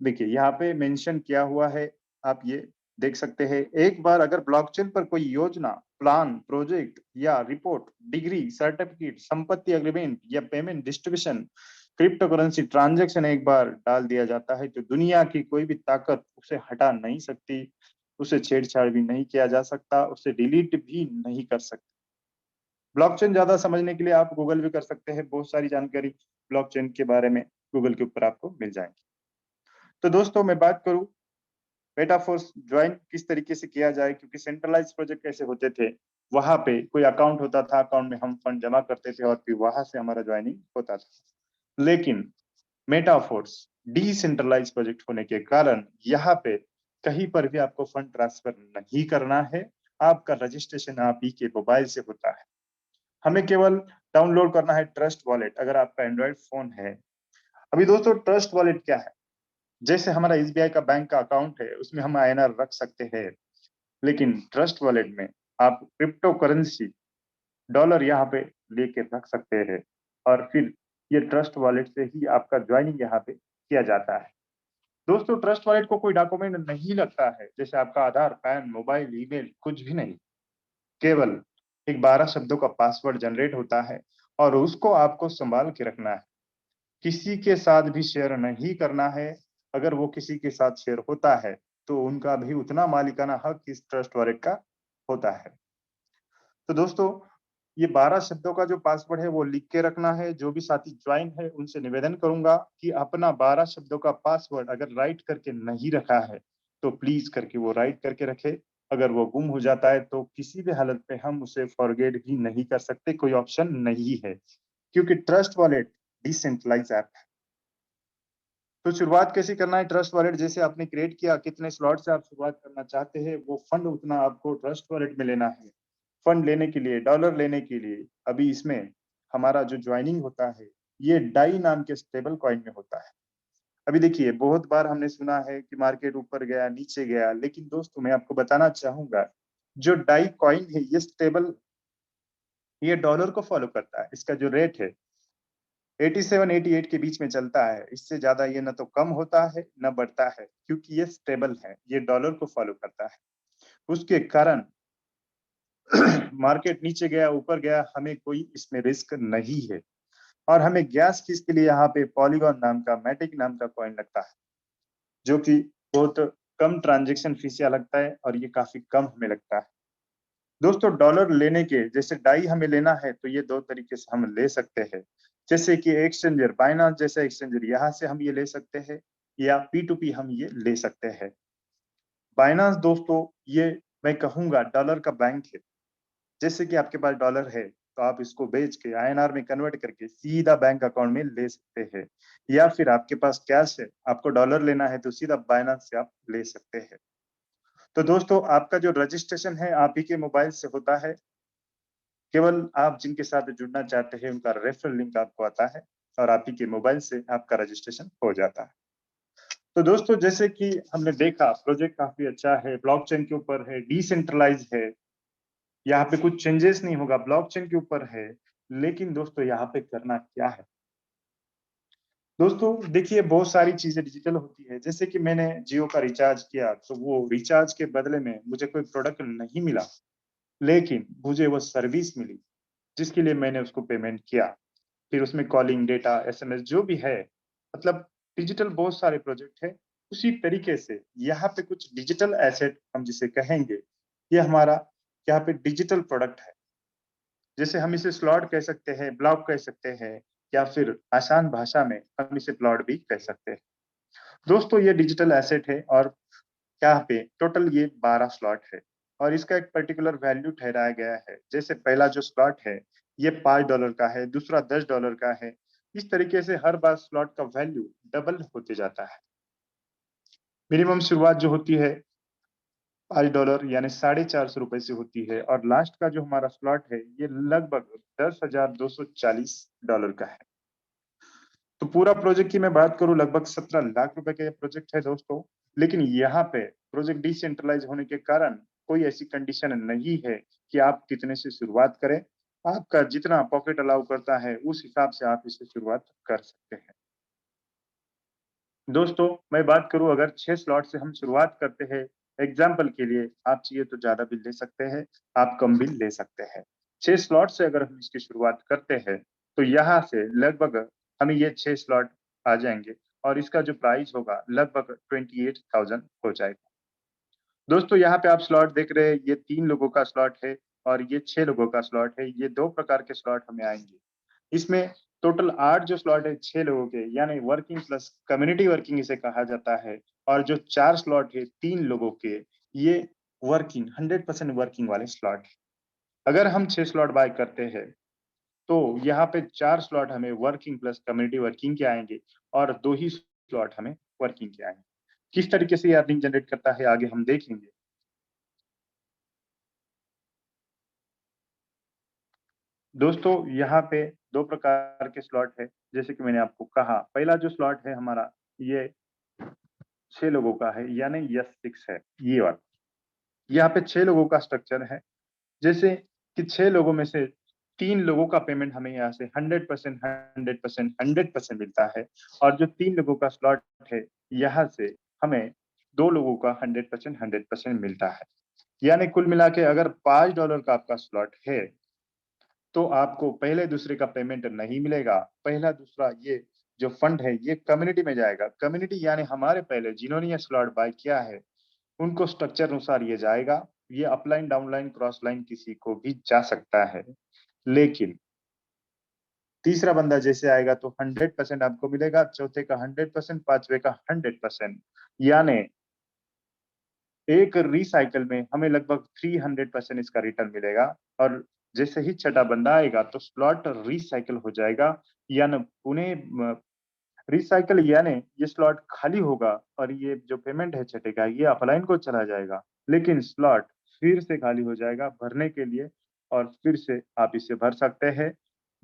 देखिए यहाँ पे मेंशन किया हुआ है, आप ये देख सकते हैं। एक बार अगर ब्लॉकचेन पर कोई योजना, प्लान, प्रोजेक्ट या रिपोर्ट, डिग्री, सर्टिफिकेट, संपत्ति एग्रीमेंट या payment distribution, crypto currency transaction एक बार डाल दिया जाता है, तो दुनिया की कोई भी ताकत उसे हटा नहीं सकती, उसे छेड़छाड़ भी नहीं किया जा सकता, उसे डिलीट भी नहीं कर सकती। ब्लॉकचेन ज्यादा समझने के लिए आप गूगल भी कर सकते हैं, बहुत सारी जानकारी ब्लॉकचेन के बारे में गूगल के ऊपर आपको मिल जाएंगी। तो दोस्तों मैं बात करूं मेटाफोर्स ज्वाइन किस तरीके से किया जाए, क्योंकि सेंट्रलाइज प्रोजेक्ट कैसे होते थे, वहां पे कोई अकाउंट होता था, अकाउंट में हम फंड जमा करते थे और फिर वहां से हमारा ज्वाइनिंग होता था। लेकिन मेटाफोर्स डिसेंट्रलाइज प्रोजेक्ट होने के कारण यहाँ पे कहीं पर भी आपको फंड ट्रांसफर नहीं करना है। आपका रजिस्ट्रेशन आप ही के मोबाइल से होता है। हमें केवल डाउनलोड करना है ट्रस्ट वॉलेट, अगर आपका एंड्रॉइड फोन है। अभी दोस्तों ट्रस्ट वॉलेट क्या है? जैसे हमारा एसबीआई का बैंक का अकाउंट है, उसमें हम आईएनआर रख सकते हैं, लेकिन ट्रस्ट वॉलेट में आप क्रिप्टो करेंसी, डॉलर यहाँ पे लेके रख सकते हैं, और फिर ये ट्रस्ट वॉलेट से ही आपका ज्वाइनिंग यहाँ पे किया जाता है। दोस्तों ट्रस्ट वॉलेट को कोई डॉक्यूमेंट नहीं लगता है, जैसे आपका आधार, पैन, मोबाइल, ईमेल, कुछ भी नहीं। केवल एक 12 शब्दों का पासवर्ड जनरेट होता है, और उसको आपको संभाल के रखना है। किसी के साथ भी शेयर नहीं करना है। अगर वो किसी के साथ शेयर होता है तो उनका भी उतना मालिकाना हक इस ट्रस्ट वॉलेट का होता है। तो दोस्तों, ये 12 शब्दों का जो पासवर्ड है वो लिख के रखना है। जो भी साथी ज्वाइन है उनसे निवेदन करूंगा कि अपना 12 शब्दों का पासवर्ड अगर राइट करके नहीं रखा है तो प्लीज करके वो राइट करके रखे। अगर वो गुम हो जाता है तो किसी भी हालत पे हम उसे फॉरगेट भी नहीं कर सकते, कोई ऑप्शन नहीं है, क्योंकि ट्रस्ट वॉलेट डिसेंट्रलाइज ऐप है। तो शुरुआत कैसे करना है ट्रस्ट वॉलेट? जैसे आपने क्रिएट किया, कितने स्लॉट से आप शुरुआत करना चाहते हैं वो फंड उतना आपको ट्रस्ट वॉलेट में लेना है। फंड लेने के लिए, डॉलर लेने के लिए अभी इसमें हमारा जो ज्वाइनिंग होता है ये डाई नाम के स्टेबल कॉइन में होता है। अभी देखिए, बहुत बार हमने सुना है कि मार्केट ऊपर गया, नीचे गया, लेकिन दोस्तों मैं आपको बताना चाहूंगा जो डाई कॉइन है ये स्टेबल, ये डॉलर को फॉलो करता है। इसका जो रेट है 87 88 के बीच में चलता है। इससे ज्यादा ये न तो कम होता है न बढ़ता है, क्योंकि ये स्टेबल है, ये डॉलर को फॉलो करता है। उसके कारण मार्केट नीचे गया, ऊपर गया, हमें कोई इसमें रिस्क नहीं है। और हमें गैस फीस के लिए यहाँ पे पॉलीगॉन नाम का, मैटिक नाम का कॉइन लगता है, जो कि बहुत कम ट्रांजेक्शन फीस लगता है और ये काफी कम हमें लगता है। दोस्तों, डॉलर लेने के जैसे डाई हमें लेना है तो ये दो तरीके से हम ले सकते हैं। जैसे कि एक्सचेंजर बाइनांस जैसा एक्सचेंजर, यहाँ से हम ये ले सकते हैं, या P2P हम ये ले सकते हैं। बाइनांस दोस्तों, ये मैं कहूंगा डॉलर का बैंक है। जैसे कि आपके पास डॉलर है तो आप इसको बेच के INR में कन्वर्ट करके सीधा बैंक अकाउंट में ले सकते हैं, या फिर आपके पास कैश है, आपको डॉलर लेना है तो सीधा बाइनांस से आप ले सकते हैं। तो दोस्तों, आपका जो रजिस्ट्रेशन है आप ही के मोबाइल से होता है। केवल आप जिनके साथ जुड़ना चाहते हैं उनका रेफरल लिंक आपको आता है और आप ही के मोबाइल से आपका रजिस्ट्रेशन हो जाता है। तो दोस्तों, जैसे कि हमने देखा प्रोजेक्ट काफी अच्छा है, ब्लॉकचेन के ऊपर है, डिसेंट्रलाइज है, यहाँ पे कुछ चेंजेस नहीं होगा, ब्लॉकचेन के ऊपर है। लेकिन दोस्तों, यहाँ पे करना क्या है? दोस्तों देखिए, बहुत सारी चीजें डिजिटल होती है। जैसे कि मैंने जियो का रिचार्ज किया तो वो रिचार्ज के बदले में मुझे कोई प्रोडक्ट नहीं मिला, लेकिन मुझे वो सर्विस मिली जिसके लिए मैंने उसको पेमेंट किया। फिर उसमें कॉलिंग, डेटा, SMS जो भी है, मतलब डिजिटल बहुत सारे प्रोजेक्ट है। उसी तरीके से यहाँ पे कुछ डिजिटल एसेट हम जिसे कहेंगे, ये हमारा यहाँ पे डिजिटल प्रोडक्ट है। जैसे हम इसे स्लॉट कह सकते हैं, ब्लॉक कह सकते हैं, या फिर आसान भाषा में हम इसे प्लॉट भी कह सकते हैं। दोस्तों, ये डिजिटल एसेट है और यहाँ पे टोटल ये 12 स्लॉट है और इसका एक पर्टिकुलर वैल्यू ठहराया गया है। जैसे पहला जो स्लॉट है ये $5 का है, दूसरा $10 का है। इस तरीके से हर बार स्लॉट का वैल्यू डबल होते जाता है। मिनिमम शुरुआत जो होती है $5 यानी $450 से होती है और लास्ट का जो हमारा स्लॉट है ये लगभग $10,240 का है। तो पूरा प्रोजेक्ट की मैं बात करूं, लगभग 17 लाख रुपए का ये प्रोजेक्ट है दोस्तों। लेकिन यहाँ पे प्रोजेक्ट डिसेंट्रलाइज होने के कारण कोई ऐसी कंडीशन नहीं है कि आप कितने से शुरुआत करें। आपका जितना पॉकेट अलाउ करता है उस हिसाब से आप इसे शुरुआत कर सकते हैं। दोस्तों, मैं बात करूं, अगर 6 स्लॉट से हम शुरुआत करते हैं, एग्जाम्पल के लिए आप चाहिए तो ज्यादा भी ले सकते हैं, आप कम भी ले सकते हैं। 6 स्लॉट से अगर हम इसकी शुरुआत करते हैं तो यहाँ से लगभग हमें ये 6 स्लॉट आ जाएंगे और इसका जो प्राइस होगा लगभग 28,000 हो जाएगा। दोस्तों, यहाँ पे आप स्लॉट देख रहे हैं, ये 3 लोगों का स्लॉट है और ये 6 लोगों का स्लॉट है। ये 2 प्रकार के स्लॉट हमें आएंगे। इसमें टोटल 8 जो स्लॉट है 6 लोगों के, यानी वर्किंग प्लस कम्युनिटी वर्किंग इसे कहा जाता है। और जो 4 स्लॉट है 3 लोगों के, ये वर्किंग 100% वर्किंग वाले स्लॉट है। अगर हम 6 स्लॉट बाय करते हैं तो यहाँ पे 4 स्लॉट हमें वर्किंग प्लस कम्युनिटी वर्किंग के आएंगे और 2 ही स्लॉट हमें वर्किंग के आएंगे। किस तरीके से ये अर्निंग जनरेट करता है आगे हम देखेंगे। दोस्तों, यहाँ पे 2 प्रकार के स्लॉट है। जैसे कि मैंने आपको कहा, पहला जो स्लॉट है हमारा ये 6 लोगों का है, यानी S6 है ये वाला। यहाँ पे 6 लोगों का स्ट्रक्चर है। जैसे कि 6 लोगों में से 3 लोगों का पेमेंट हमें यहाँ से 100% 100% 100% मिलता है और जो 3 लोगों का स्लॉट है यहाँ से हमें 2 लोगों का 100% 100% मिलता है। यानी कुल मिला के अगर $5 का आपका स्लॉट है तो आपको पहले दूसरे का पेमेंट नहीं मिलेगा। पहला दूसरा ये जो फंड है ये कम्युनिटी में जाएगा। कम्युनिटी यानी हमारे पहले जिन्होंने ये स्लॉट बाय किया है उनको स्ट्रक्चर अनुसार ये जाएगा। ये अपलाइन, डाउनलाइन, क्रॉस लाइन किसी को भी जा सकता है। लेकिन तीसरा बंदा जैसे आएगा तो 100% आपको मिलेगा, चौथे का 100%, पांचवे का 100%। यानी एक रिसाइकल में हमें लगभग 300% इसका रिटर्न मिलेगा। और जैसे ही छठा बंदा आएगा तो स्लॉट रिसाइकल हो जाएगा। यानी पुनः रिसाइकल यानी ये स्लॉट खाली होगा और ये जो पेमेंट है छठे का ये अपलाइन को चला जाएगा, लेकिन स्लॉट फिर से खाली हो जाएगा भरने के लिए और फिर से आप इसे भर सकते हैं।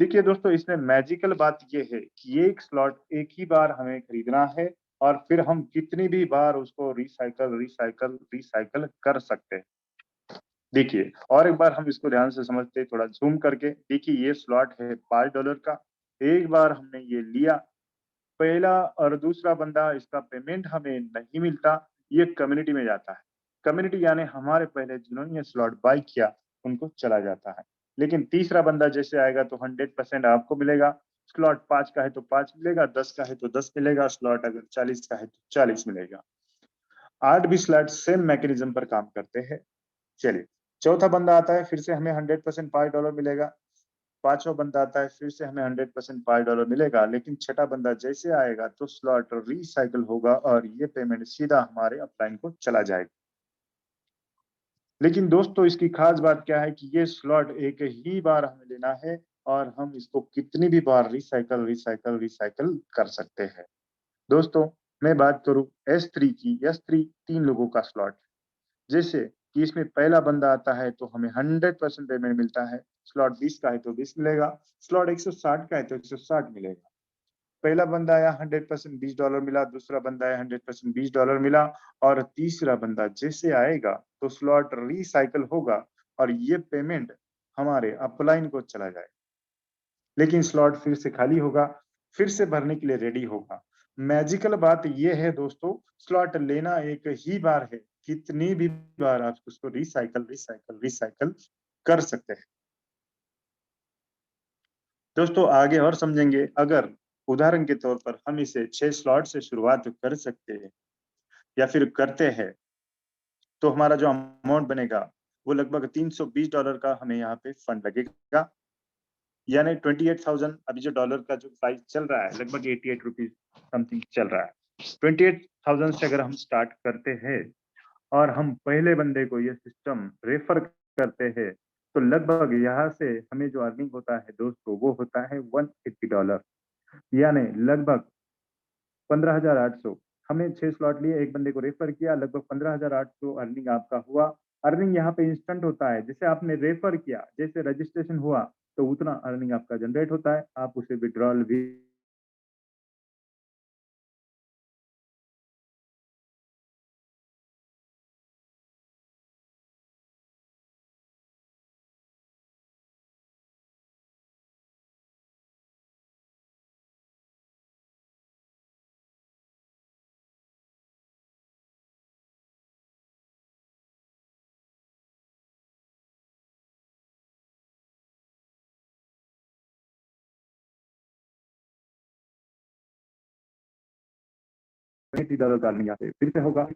देखिए दोस्तों, इसमें मैजिकल बात ये है कि ये एक स्लॉट एक ही बार हमें खरीदना है और फिर हम कितनी भी बार उसको रिसाइकल रिसाइकल रिसाइकल कर सकते हैं। देखिए और एक बार हम इसको ध्यान से समझते हैं, थोड़ा जूम करके देखिए। ये स्लॉट है $5 का। एक बार हमने ये लिया, पहला और दूसरा बंदा इसका पेमेंट हमें नहीं मिलता, ये कम्युनिटी में जाता है। कम्युनिटी यानी हमारे पहले जिन्होंने ये स्लॉट बाय किया उनको चला जाता है। लेकिन तीसरा बंदा जैसे आएगा तो 100% आपको मिलेगा। स्लॉट 5 का है तो 5 मिलेगा, 10 का है तो 10 मिलेगा, स्लॉट अगर 40 का है तो 40 मिलेगा। 8 भी स्लॉट सेम मैकेनिज्म पर काम करते हैं। चलिए, चौथा बंदा आता है, फिर से हमें 100% $5 मिलेगा। पांचवा बंदा आता है, फिर से हमें 100% $5 मिलेगा। लेकिन छठा बंदा जैसे आएगा तो स्लॉट रिसाइकल होगा और ये पेमेंट सीधा हमारे अपलाइन को चला जाएगा। लेकिन दोस्तों, इसकी खास बात क्या है कि ये स्लॉट एक ही बार हमें लेना है और हम इसको कितनी भी बार रिसाइकल रिसाइकल रिसाइकल कर सकते हैं। दोस्तों, मैं बात करूं S3 की, S3 3 लोगों का स्लॉट। जैसे कि इसमें पहला बंदा आता है तो हमें 100% पेमेंट मिलता है। स्लॉट 20 का है तो 20 मिलेगा, स्लॉट 160 का है तो 160 मिलेगा। पहला बंदा आया, 100% $20 मिला, दूसरा बंदा आया, 100% $20 मिला और तीसरा बंदा जैसे आएगा तो स्लॉट रिसाइकल होगा और ये पेमेंट हमारे अपलाइन को चला जाएगा। लेकिन स्लॉट फिर से खाली होगा, फिर से भरने के लिए रेडी होगा। मैजिकल बात ये है दोस्तों, स्लॉट लेना एक ही बार है, कितनी भी बार आप उसको रिसाइकल रिसाइकल रिसाइकल कर सकते हैं। दोस्तों, आगे और समझेंगे। अगर उदाहरण के तौर पर हम इसे 6 स्लॉट से शुरुआत कर सकते हैं या फिर करते हैं तो हमारा जो अमाउंट बनेगा वो लगभग $320 का हमें यहाँ पे फंड लगेगा। यानी 28,000 अभी जो डॉलर का जो प्राइस चल रहा है लगभग 88 रुपीज समथिंग चल रहा है। 28,000 से अगर हम स्टार्ट करते हैं और हम पहले बंदे को ये सिस्टम रेफर करते हैं तो लगभग यहाँ से हमें जो अर्निंग होता है दोस्तों वो होता है $180। यानी लगभग 15,800। हमने 6 स्लॉट लिए, एक बंदे को रेफर किया, लगभग 15,800 अर्निंग आपका हुआ। अर्निंग यहाँ पे इंस्टेंट होता है, जैसे आपने रेफर किया, जैसे रजिस्ट्रेशन हुआ तो उतना अर्निंग आपका जनरेट होता है, आप उसे विड्रॉल भी $20 का अर्निंग यहाँ पे फिर से होगा।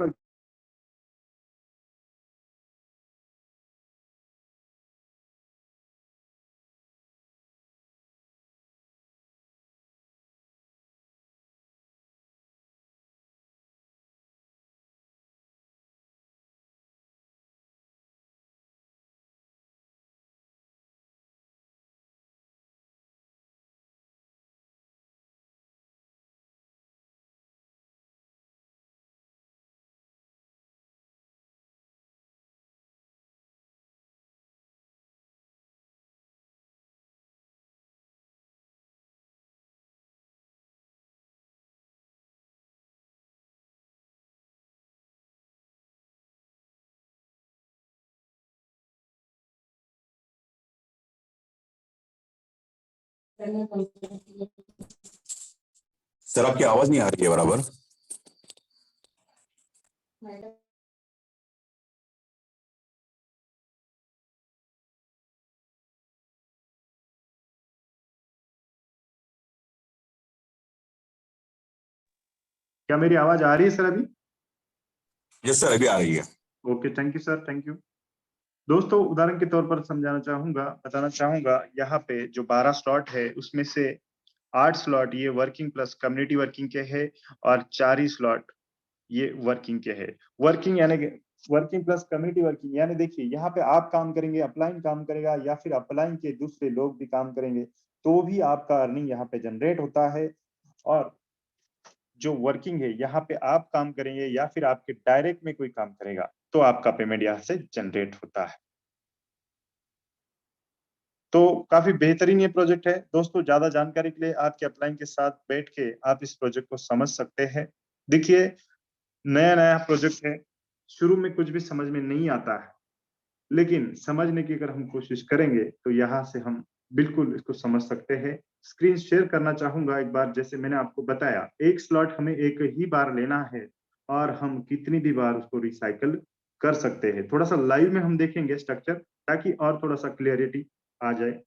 सर आपकी आवाज नहीं आ रही है बराबर।
क्या मेरी आवाज आ रही है सर अभी?
यस सर, अभी आ रही है।
Okay, thank you sir, thank you. दोस्तों उदाहरण के तौर पर बताना चाहूंगा, यहाँ पे जो 12 स्लॉट है उसमें से 8 स्लॉट ये वर्किंग प्लस कम्युनिटी वर्किंग के है और 4 ही स्लॉट ये वर्किंग के है। वर्किंग यानी वर्किंग प्लस कम्युनिटी वर्किंग, यानी देखिए यहाँ पे आप काम करेंगे, अपलाइन काम करेगा, या फिर अपलाइन के दूसरे लोग भी काम करेंगे, तो भी आपका अर्निंग यहाँ पे जनरेट होता है। और जो वर्किंग है यहाँ पे आप काम करेंगे या फिर आपके डायरेक्ट में कोई काम करेगा, तो आपका पेमेंट यहाँ से जनरेट होता है। तो काफी बेहतरीन ये प्रोजेक्ट है दोस्तों। ज्यादा जानकारी के लिए आपके अपलाइन के साथ बैठ के आप इस प्रोजेक्ट को समझ सकते हैं। देखिए नया नया प्रोजेक्ट है, शुरू में कुछ भी समझ में नहीं आता है, लेकिन समझने की अगर हम कोशिश करेंगे तो यहाँ से हम बिल्कुल इसको समझ सकते हैं। स्क्रीन शेयर करना चाहूंगा एक बार। जैसे मैंने आपको बताया, एक स्लॉट हमें एक ही बार लेना है और हम कितनी भी बार उसको रिसाइकल कर सकते हैं। थोड़ा सा लाइव में हम देखेंगे स्ट्रक्चर, ताकि और थोड़ा सा क्लियरिटी आ जाए।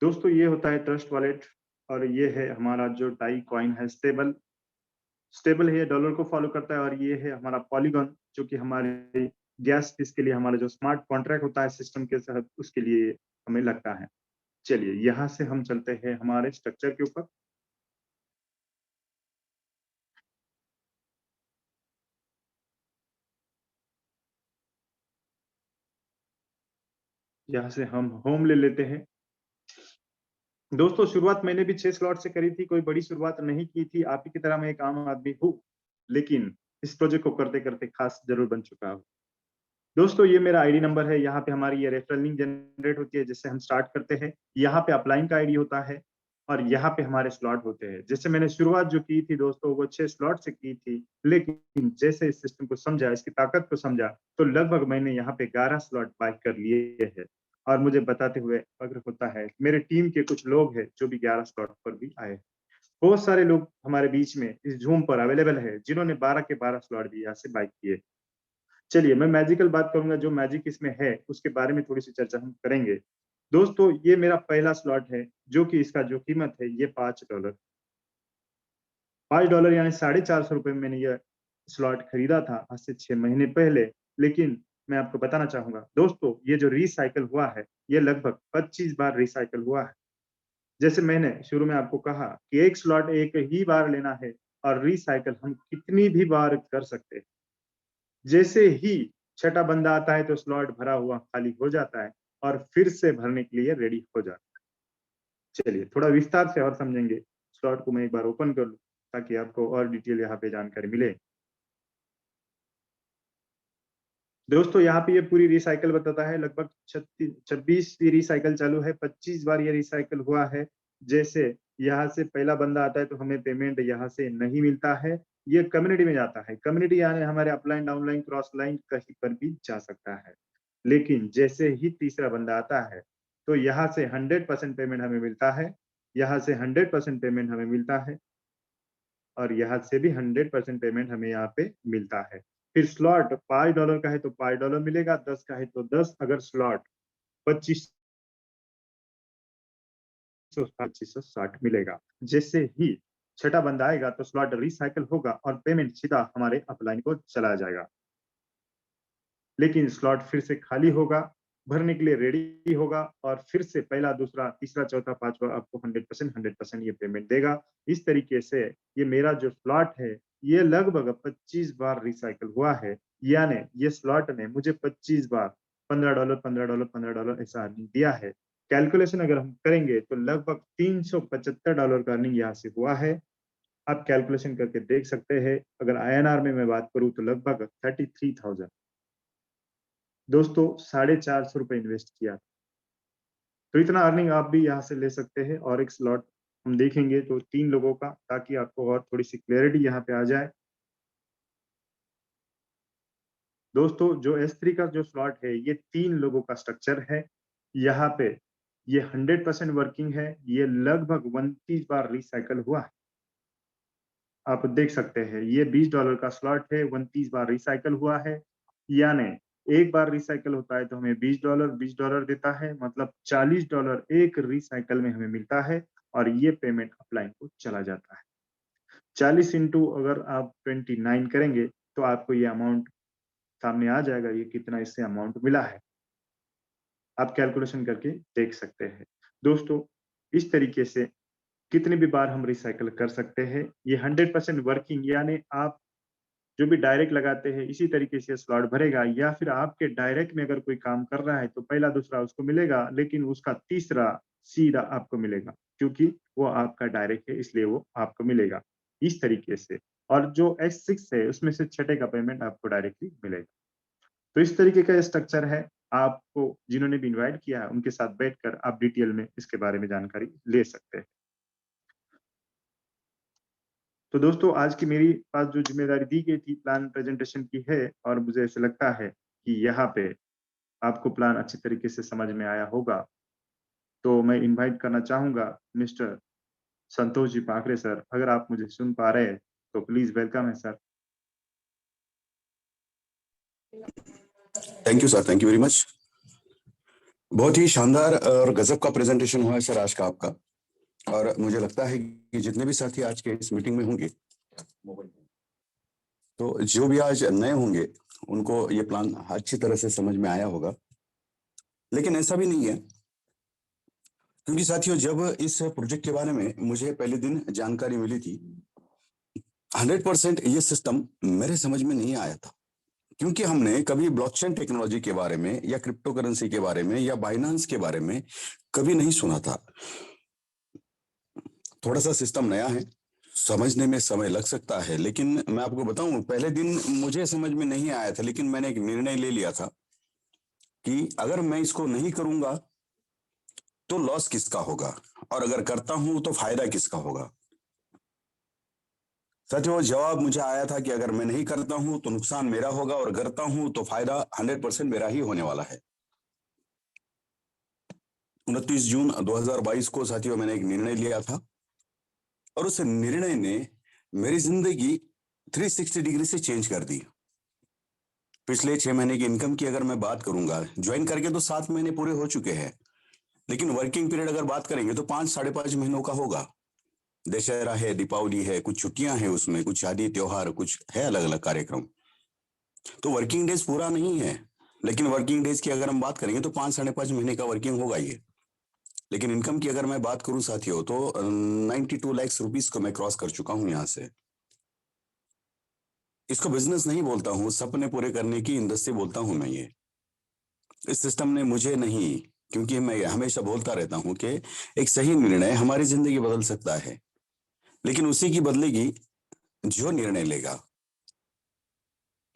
दोस्तों ये होता है ट्रस्ट वॉलेट, और ये है हमारा जो डाई कॉइन है, स्टेबल है, ये डॉलर को फॉलो करता है। और ये है हमारा पॉलीगॉन, जो कि हमारे गैस फीस के लिए, हमारा जो स्मार्ट कॉन्ट्रैक्ट होता है सिस्टम के तहत, उसके लिए हमें लगता है। चलिए यहाँ से हम चलते हैं हमारे स्ट्रक्चर के ऊपर। यहाँ से हम होम ले लेते हैं। दोस्तों शुरुआत मैंने भी 6 स्लॉट से करी थी, कोई बड़ी शुरुआत नहीं की थी। आप ही की तरह मैं एक आम आदमी हूँ, लेकिन इस प्रोजेक्ट को करते करते खास जरूर बन चुका हूँ। दोस्तों ये मेरा आईडी नंबर है। यहाँ पे हमारी ये रेफरल लिंक जनरेट होती है जिससे हम स्टार्ट करते हैं। यहाँ पे अपलाइन का आईडी होता है और यहाँ पे हमारे स्लॉट होते हैं। जैसे मैंने शुरुआत जो की थी दोस्तों, वो 6 स्लॉट से की थी, लेकिन जैसे इस सिस्टम को समझा, इसकी ताकत को समझा, तो लगभग मैंने यहाँ पे 11 स्लॉट बाय कर लिए हैं। और मुझे बताते हुए फख्र होता है, मेरे टीम के कुछ लोग हैं जो भी 11 स्लॉट पर भी आए। बहुत सारे लोग हमारे बीच में इस जूम पर अवेलेबल है जिन्होंने 12 के 12 स्लॉट भी यहाँ से बाय किए। चलिए मैं मैजिकल बात करूंगा, जो मैजिक इसमें है उसके बारे में थोड़ी सी चर्चा हम करेंगे। दोस्तों ये मेरा पहला स्लॉट है, जो कि इसका जो कीमत है ये $5। $5 यानी ₹450 में मैंने यह स्लॉट खरीदा था आज से 6 महीने पहले। लेकिन मैं आपको बताना चाहूंगा दोस्तों, ये जो रिसाइकल हुआ है ये लगभग 25 बार रिसाइकल हुआ है। जैसे मैंने शुरू में आपको कहा कि एक स्लॉट एक ही बार लेना है और रिसाइकल हम कितनी भी बार कर सकते हैं। जैसे ही छठा बंदा आता है तो स्लॉट भरा हुआ खाली हो जाता है और फिर से भरने के लिए रेडी हो जाता है। चलिए थोड़ा विस्तार से और समझेंगे। स्लॉट को मैं एक बार ओपन कर लूं ताकि आपको और डिटेल यहाँ पे जानकारी मिले। दोस्तों यहाँ पे ये पूरी रिसाइकल बताता है, लगभग 26 रिसाइकल चालू है, 25 बार ये रिसाइकल हुआ है। जैसे यहाँ से पहला बंदा आता है तो हमें पेमेंट यहाँ से नहीं मिलता है, ये कम्युनिटी में जाता है। कम्युनिटी यानी हमारे अपलाइन डाउनलाइन क्रॉस लाइन कहीं पर भी जा सकता है। लेकिन जैसे ही तीसरा बंदा आता है तो यहाँ से 100% पेमेंट हमें मिलता है, यहाँ से 100% पेमेंट हमें मिलता है, और यहाँ से भी 100% पेमेंट हमें यहाँ पे मिलता है। फिर स्लॉट $5 का है तो $5 मिलेगा, 10 का है तो 10, अगर स्लॉट 2560 मिलेगा। जैसे ही छठा बंदा आएगा तो स्लॉट रिसाइकल होगा और पेमेंट सीधा हमारे अपलाइन को चला जाएगा। लेकिन स्लॉट फिर से खाली होगा, भरने के लिए रेडी होगा, और फिर से पहला दूसरा तीसरा चौथा पांचवा आपको 100% ये पेमेंट देगा। इस तरीके से ये मेरा जो स्लॉट है ये लगभग 25 बार रिसाइकल हुआ है। यानी ये स्लॉट ने मुझे 25 बार $15 $15 $15 ऐसा अर्निंग दिया है। कैलकुलेशन अगर हम करेंगे तो लगभग $375 का अर्निंग यहाँ से हुआ है। आप कैलकुलेशन करके देख सकते हैं। अगर INR में मैं बात करूं तो लगभग 33,000। दोस्तों ₹450 इन्वेस्ट किया, तो इतना अर्निंग आप भी यहाँ से ले सकते हैं। और एक स्लॉट हम देखेंगे तो 3 लोगों का, ताकि आपको और थोड़ी सी क्लैरिटी यहाँ पे आ जाए। दोस्तों जो S3 का जो स्लॉट है ये 3 लोगों का स्ट्रक्चर है। यहाँ पे ये 100% वर्किंग है, ये लगभग 29 बार रिसाइकल हुआ है। आप देख सकते हैं ये $20 का स्लॉट है, 29 बार रिसाइकल हुआ है। यानी एक बार रिसाइकल होता है तो हमें $20 देता है, मतलब $40 एक रिसाइकल में हमें मिलता है और ये पेमेंट अपलाइन को चला जाता है। 40 इंटू अगर आप 29 करेंगे तो आपको ये अमाउंट सामने आ जाएगा, ये कितना इससे अमाउंट मिला है। आप कैलकुलेशन करके देख सकते हैं। दोस्तों, इस तरीके से कितनी भी बार हम रिसाइकल कर सकते हैं। ये 100% वर्किंग, यानी आप जो भी डायरेक्ट लगाते हैं इसी तरीके से स्लॉट भरेगा, या फिर आपके डायरेक्ट में अगर कोई काम कर रहा है तो पहला दूसरा उसको मिलेगा, लेकिन उसका तीसरा सीधा आपको मिलेगा, क्योंकि वो आपका डायरेक्ट है इसलिए वो आपको मिलेगा इस तरीके से। और जो S6 है उसमें से छठे का पेमेंट आपको डायरेक्टली मिलेगा। तो इस तरीके का स्ट्रक्चर है। आपको जिन्होंने भी इनवाइट किया है उनके साथ बैठकर आप डिटेल में इसके बारे में जानकारी ले सकते हैं। तो दोस्तों, आज की मेरी पास जो जिम्मेदारी दी गई थी प्लान प्रेजेंटेशन की है, और मुझे ऐसा लगता है कि यहाँ पे आपको प्लान अच्छी तरीके से समझ में आया होगा। तो मैं इनवाइट करना चाहूंगा मिस्टर संतोष जी पाखरे सर, अगर आप मुझे सुन पा रहे हैं तो प्लीज वेलकम है sir.
Thank you sir, thank you very much. बहुत ही शानदार और गजब का प्रेजेंटेशन हुआ है सर आज का आपका। और मुझे लगता है कि जितने भी साथी आज के इस मीटिंग में होंगे, तो जो भी आज नए होंगे उनको ये प्लान अच्छी तरह से समझ में आया होगा। लेकिन ऐसा भी नहीं है, क्योंकि साथियों जब इस प्रोजेक्ट के बारे में मुझे पहले दिन जानकारी मिली थी, 100% ये सिस्टम मेरे समझ में नहीं आया था, क्योंकि हमने कभी ब्लॉकचेन टेक्नोलॉजी के बारे में या क्रिप्टो करेंसी के बारे में या बाइनेंस के बारे में कभी नहीं सुना था। थोड़ा सा सिस्टम नया है, समझने में समय लग सकता है, लेकिन मैं आपको बताऊं पहले दिन मुझे समझ में नहीं आया था, लेकिन मैंने एक निर्णय ले लिया था कि अगर मैं इसको नहीं करूंगा तो लॉस किसका होगा, और अगर करता हूं तो फायदा किसका होगा। साथियों जवाब मुझे आया था कि अगर मैं नहीं करता हूं तो नुकसान मेरा होगा, और करता हूं तो फायदा 100% मेरा ही होने वाला है। 29 जून 2022 को साथियों मैंने एक निर्णय लिया था, और उस निर्णय ने मेरी जिंदगी 360 डिग्री से चेंज कर दी। पिछले 6 महीने की इनकम की अगर मैं बात करूंगा, ज्वाइन करके तो 7 महीने पूरे हो चुके हैं, लेकिन वर्किंग पीरियड अगर बात करेंगे तो 5 साढ़े 5 महीनों का होगा। दशहरा है, दीपावली है, कुछ छुट्टियां हैं उसमें, कुछ शादी त्योहार, कुछ है अलग अलग कार्यक्रम, तो वर्किंग डेज पूरा नहीं है। लेकिन वर्किंग डेज की अगर हम बात करेंगे तो 5 साढ़े 5 महीने का वर्किंग होगा ये। लेकिन इनकम की अगर मैं बात करूं साथियों तो 92 लाख रुपीस को मैं क्रॉस कर चुका हूं यहां से। इसको बिजनेस नहीं बोलता हूं, सपने पूरे करने की इंडस्ट्री बोलता हूं मैं ये। इस सिस्टम ने मुझे नहीं, क्योंकि मैं हमेशा बोलता रहता हूं कि एक सही निर्णय हमारी जिंदगी बदल सकता है, लेकिन उसी की बदलेगी जो निर्णय लेगा।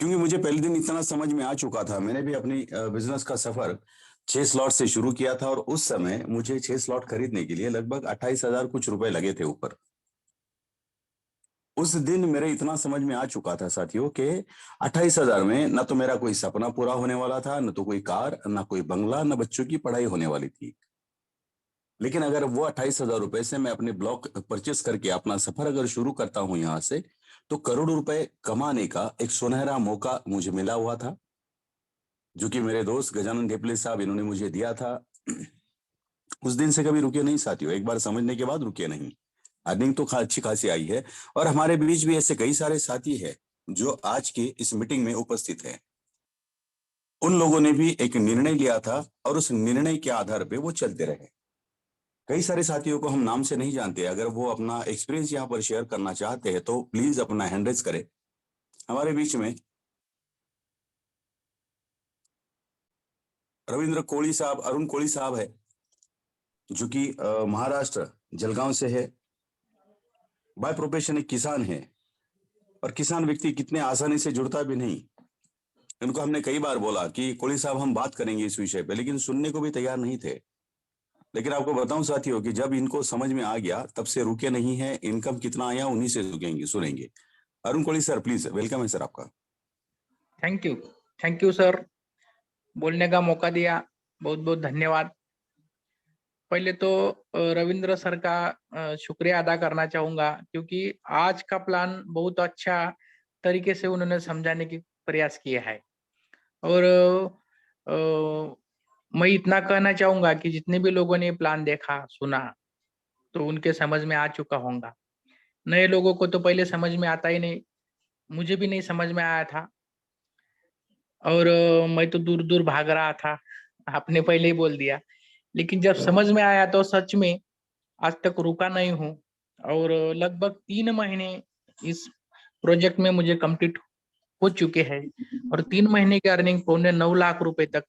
क्योंकि मुझे पहले दिन इतना समझ में आ चुका था, मैंने भी अपनी बिजनेस का सफर 6 स्लॉट से शुरू किया था, और उस समय मुझे 6 स्लॉट खरीदने के लिए लगभग 28,000 कुछ रुपए लगे थे ऊपर। उस दिन मेरे इतना समझ में आ चुका था साथियों कि 28,000 में न तो मेरा कोई सपना पूरा होने वाला था, न तो कोई कार, न कोई बंगला, न बच्चों की पढ़ाई होने वाली थी। लेकिन अगर वो 28,000 रुपए से मैं अपने ब्लॉक परचेस करके अपना सफर अगर शुरू करता हूं यहां से, तो करोड़ों रुपए कमाने का एक सुनहरा मौका मुझे मिला हुआ था, जो कि मेरे दोस्त गजानन ढेपले साहब इन्होंने मुझे दिया था। उस दिन से कभी रुके नहीं साथियों, एक बार समझने के बाद रुके नहीं। अर्निंग तो अच्छी खासी आई है, और हमारे बीच भी ऐसे कई सारे साथी हैं जो आज की इस मीटिंग में उपस्थित हैं। उन लोगों ने भी एक निर्णय लिया था, और उस निर्णय के आधार पे वो चलते रहे। कई सारे साथियों को हम नाम से नहीं जानते, अगर वो अपना एक्सपीरियंस यहाँ पर शेयर करना चाहते हैं तो प्लीज अपना हैंड रेज करें। हमारे बीच में रविंद्र कोली साहब, अरुण कोली साहब है, जो कि महाराष्ट्र जलगांव से है। बाय प्रोफेशन एक किसान है, और किसान व्यक्ति कितने आसानी से जुड़ता भी नहीं। इनको हमने कई बार बोला कि कोली साहब हम बात करेंगे इस विषय पे, लेकिन सुनने को भी तैयार नहीं थे। लेकिन आपको बताऊं साथियों कि जब इनको समझ में आ गया तब से रुके नहीं है। इनकम कितना आया उन्हीं से रुकेंगे, सुनेंगे। Arun Koli sir please, welcome है सर आपका।
थैंक यू सर, बोलने का मौका दिया, बहुत बहुत धन्यवाद। पहले तो रविंद्र सर का शुक्रिया अदा करना चाहूंगा, क्योंकि आज का प्लान बहुत अच्छा तरीके से उन्होंने समझाने की प्रयास किया है। और मैं इतना कहना चाहूंगा कि जितने भी लोगों ने प्लान देखा सुना तो उनके समझ में आ चुका होगा। नए लोगों को तो पहले समझ में आता ही नहीं, मुझे भी नहीं समझ में आया था और मैं तो दूर दूर भाग रहा था। आपने पहले ही बोल दिया, लेकिन जब समझ में आया तो सच में आज तक रुका नहीं हूँ और लगभग 3 महीने इस प्रोजेक्ट में मुझे कंप्लीट हो चुके हैं और 3 महीने की अर्निंग 9.25 लाख रुपए तक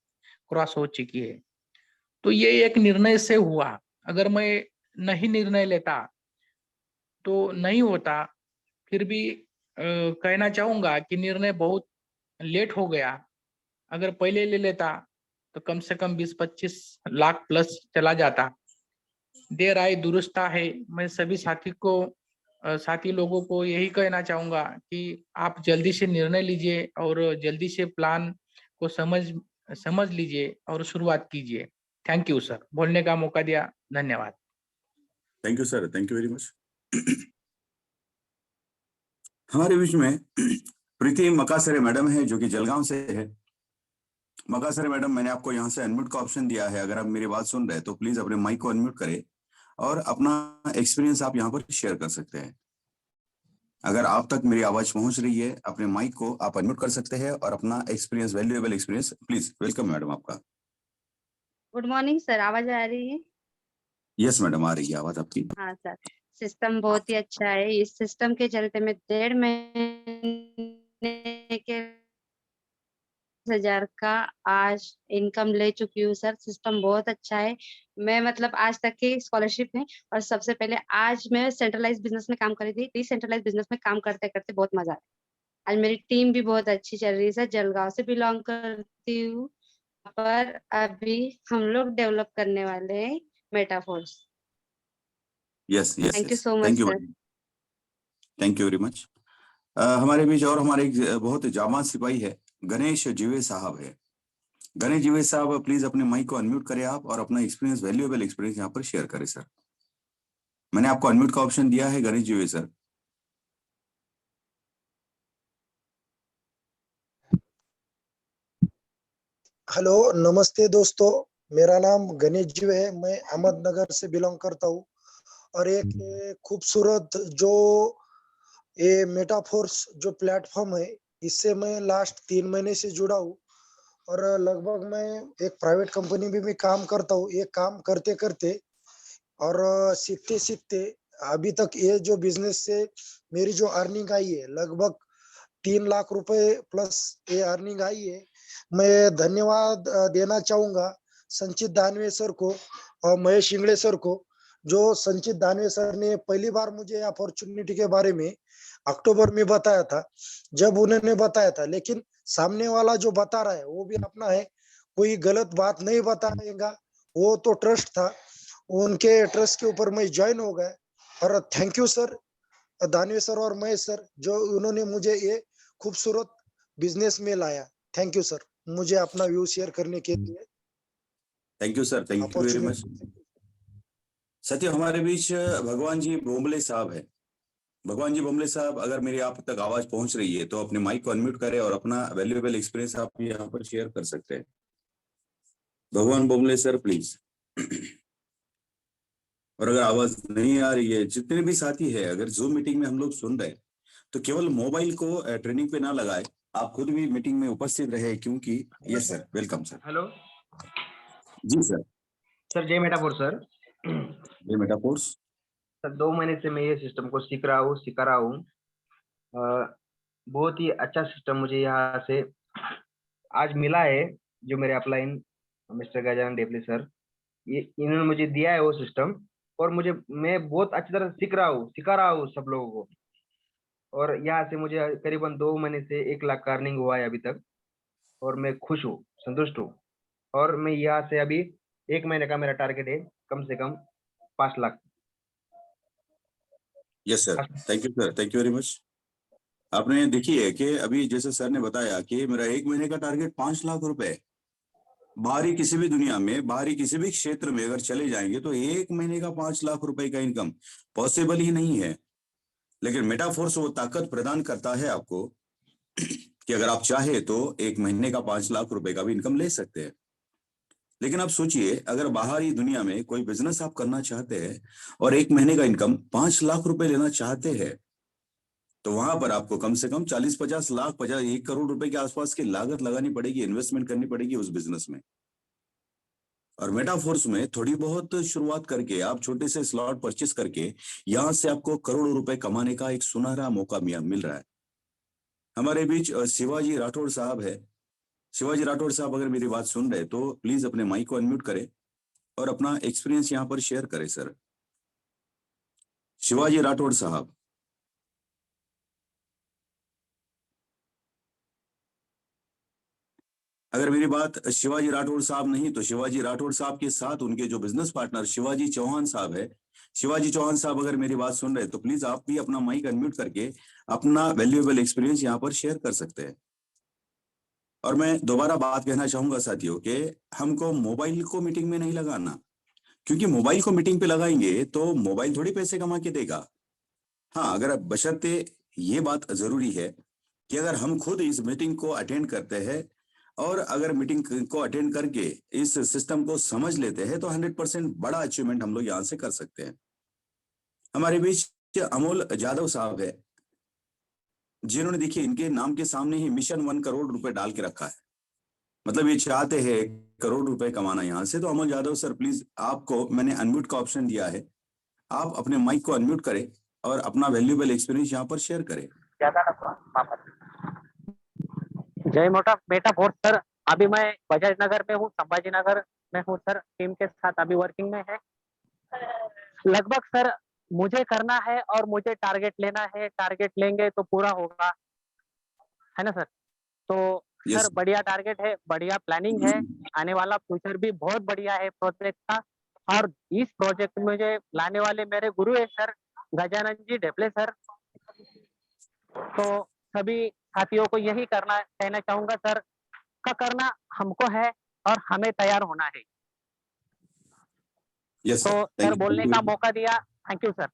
क्रॉस हो चुकी है। तो ये एक निर्णय से हुआ, अगर मैं नहीं निर्णय लेता तो नहीं होता। फिर भी कहना चाहूंगा कि निर्णय बहुत लेट हो गया, अगर पहले ले लेता तो कम से कम 20-25 लाख प्लस चला जाता। देर आई दुरुस्त है। मैं सभी साथी लोगों को यही कहना चाहूंगा कि आप जल्दी से निर्णय लीजिए और जल्दी से प्लान को समझ लीजिए और शुरुआत कीजिए। थैंक यू सर, बोलने का मौका दिया, धन्यवाद।
Thank you sir, thank you very much. हमारे बीच में प्रीति मकासरे मैडम है जो कि जलगांव से है। मकासरे मैडम, मैंने आपको यहाँ से अनम्यूट का ऑप्शन दिया है। अगर आप मेरी बात सुन रहे हैं तो प्लीज अपने माइक को अनम्यूट करें और अपना एक्सपीरियंस आप यहाँ पर शेयर कर सकते हैं। अगर आप तक मेरी आवाज पहुंच रही है, अपने माइक को आप अनम्यूट कर सकते हैं और अपना experience, valuable experience please. Welcome madam आपका।
गुड मॉर्निंग सर, आवाज आ रही है?
यस मैडम, आ रही है आवाज आपकी।
हाँ सर, सिस्टम बहुत ही अच्छा है। इस सिस्टम के चलते मैं 1.5 महीने के 10,000 का आज इनकम ले चुकी हूँ सर। सिस्टम बहुत अच्छा है। मैं मतलब आज तक की स्कॉलरशिप में और सबसे पहले आज मैं सेंट्रलाइज बिजनेस में काम कर रही थी। डिसेंट्रलाइज बिजनेस में काम करते करते बहुत मजा आया। आज मेरी टीम भी बहुत अच्छी चल रही है सर। जलगांव से बिलोंग करती हूँ, पर अभी हम लोग डेवलप करने वाले हैं Metaforce.
Yes yes
thank you
yes,
so much
thank you
sir.
Madam, thank you very much. हमारे बीच और हमारे एक बहुत जाबाज सिपाही है, गणेश जीवे साहब है। गणेश जीवे साहब, प्लीज अपने माइक को अनम्यूट करें आप और अपना एक्सपीरियंस, वैल्यूएबल एक्सपीरियंस यहाँ पर शेयर करें सर। मैंने आपको अनम्यूट का ऑप्शन दिया है, गणेश जीवे सर।
हेलो, नमस्ते दोस्तों। मेरा नाम गणेश जी है। मैं अहमदनगर से बिलोंग करता हूँ और एक खूबसूरत जो ये मेटाफोर्स जो प्लेटफॉर्म है, इससे मैं लास्ट 3 महीने से जुड़ा हूँ और लगभग मैं एक प्राइवेट कंपनी में भी काम करता हूँ। ये काम करते करते और सीखते सीखते अभी तक ये जो बिजनेस से मेरी जो अर्निंग आई है लगभग 3 लाख रुपए प्लस ये अर्निंग आई है। मैं धन्यवाद देना चाहूंगा संचित दानवे सर को और महेश इंगले सर को। जो संचित दानवे सर ने पहली बार मुझे अपॉर्चुनिटी के बारे में अक्टूबर में बताया था, जब उन्होंने बताया था, लेकिन सामने वाला जो बता रहा है वो भी अपना है, कोई गलत बात नहीं बताएगा, वो तो ट्रस्ट था। उनके ट्रस्ट के ऊपर मैं ज्वाइन हो गया और thank you sir Danve sir और महेश सर, जो उन्होंने मुझे ये खूबसूरत बिजनेस में लाया। थैंक यू सर, मुझे अपना व्यू शेयर करने के लिए
thank you sir, thank you very much.
Opportunity.
सत्य, हमारे बीच भगवान जी बोम्बले साहब है। भगवान जी बोम्बले साहब, अगर मेरी आप तक आवाज पहुंच रही है तो अपने माइक को अनम्यूट करें और अपना वैल्यूएबल एक्सपीरियंस आप यहाँ पर शेयर कर सकते हैं। भगवान बोम्बले सर प्लीज। और अगर आवाज नहीं आ रही है, जितने भी साथी है, अगर जूम मीटिंग में हम लोग सुन रहे हैं तो केवल मोबाइल को ट्रेनिंग पे ना लगाए, आप खुद भी मीटिंग में उपस्थित रहे, क्योंकि yes sir, welcome sir.
Hello
जी सर।
सर, जय मेटाफोर सर।
ये मेटाफोर्स
सर 2 महीने से मैं ये सिस्टम को सिखा रहा हूँ। बहुत ही अच्छा सिस्टम मुझे यहाँ से आज मिला है, जो मेरे अपलाइन मिस्टर गजानन डेपले सर, ये इन्होंने मुझे दिया है वो सिस्टम, और मैं बहुत अच्छी तरह सिखा रहा हूँ सब लोगों को। और यहाँ से मुझे करीबन 2 महीने से 1 लाख का अर्निंग हुआ है अभी तक, और मैं खुश हूँ, संतुष्ट हूँ। और मैं यहाँ से अभी 1 महीने का मेरा टारगेट है कम से कम 5 lakh.
Yes sir, thank you sir, thank you very much. आपने देखिए कि अभी जैसे सर ने बताया कि मेरा 1 महीने का टारगेट 5 लाख रुपए। बाहरी किसी भी दुनिया में, बाहरी किसी भी क्षेत्र में अगर चले जाएंगे तो 1 महीने का 5 लाख रुपए का इनकम पॉसिबल ही नहीं है। लेकिन मेटाफोर्स वो ताकत प्रदान करता है आपको कि अगर आप चाहे तो 1 महीने का 5 लाख रुपए का भी इनकम ले सकते हैं। लेकिन आप सोचिए, अगर बाहरी दुनिया में कोई बिजनेस आप करना चाहते हैं और 1 महीने का इनकम 5 लाख रुपए लेना चाहते हैं, तो वहां पर आपको कम से कम 40-50 लाख, 1 करोड़ रुपए के आसपास की लागत लगानी पड़ेगी, इन्वेस्टमेंट करनी पड़ेगी उस बिजनेस में। और मेटाफोर्स में थोड़ी बहुत शुरुआत करके, आप छोटे से स्लॉट परचेस करके यहां से आपको करोड़ों रुपए कमाने का एक सुनहरा मौका मिल रहा है। हमारे बीच शिवाजी राठौड़ साहब है। शिवाजी राठौड़ साहब, अगर मेरी बात सुन रहे तो प्लीज अपने माइक को अनम्यूट करें और अपना एक्सपीरियंस यहाँ पर शेयर करें सर। शिवाजी राठौड़ साहब। अगर मेरी बात शिवाजी राठौड़ साहब नहीं तो शिवाजी राठौड़ साहब के साथ उनके जो बिजनेस पार्टनर शिवाजी चौहान साहब है, शिवाजी चौहान साहब अगर मेरी बात सुन रहे तो प्लीज आप भी अपना माइक अनम्यूट करके अपना वैल्यूएबल एक्सपीरियंस यहाँ पर शेयर कर सकते हैं। और मैं दोबारा बात कहना चाहूंगा साथियों कि हमको मोबाइल को मीटिंग में नहीं लगाना, क्योंकि मोबाइल को मीटिंग पे लगाएंगे तो मोबाइल थोड़ी पैसे कमा के देगा। हाँ, अगर बशर्ते ये बात जरूरी है कि अगर हम खुद इस मीटिंग को अटेंड करते हैं और अगर मीटिंग को अटेंड करके इस सिस्टम को समझ लेते हैं तो 100% बड़ा अचीवमेंट हम लोग यहाँ से कर सकते हैं। हमारे बीच अमोल जाधव साहब है, जिन्होंने देखिए इनके नाम के सामने ही मिशन 1 करोड़ रुपए डाल के रखा है। मतलब ये चाहते हैं 1 करोड़ रुपए कमाना यहाँ से। तो अमोल जाधव सर, प्लीज आपको मैंने अनम्यूट का ऑप्शन दिया है, आप अपने माइक को अनम्यूट करें और अपना वैल्यूएबल एक्सपीरियंस यहाँ पर शेयर करें।
जय मोटा बेटा फोर्स सर। अभी मैं बजाज नगर में हूँ, संभाजी नगर में हूँ सर। टीम के साथ अभी वर्किंग में है। लगभग सर मुझे करना है और मुझे टारगेट लेना है। टारगेट लेंगे तो पूरा होगा, है ना सर? तो
यस
सर बढ़िया टारगेट है, बढ़िया प्लानिंग है। आने वाला फ्यूचर भी बहुत बढ़िया है प्रोजेक्ट का। और इस प्रोजेक्ट में मुझे लाने वाले मेरे गुरु है सर गजानन जी ढेपले सर। तो सभी साथियों को यही कहना चाहूंगा सर, का करना हमको है और हमें तैयार होना है।
यस
तो
सर,
सर
थैंक
बोलने
यू।
का मौका दिया, thank you sir.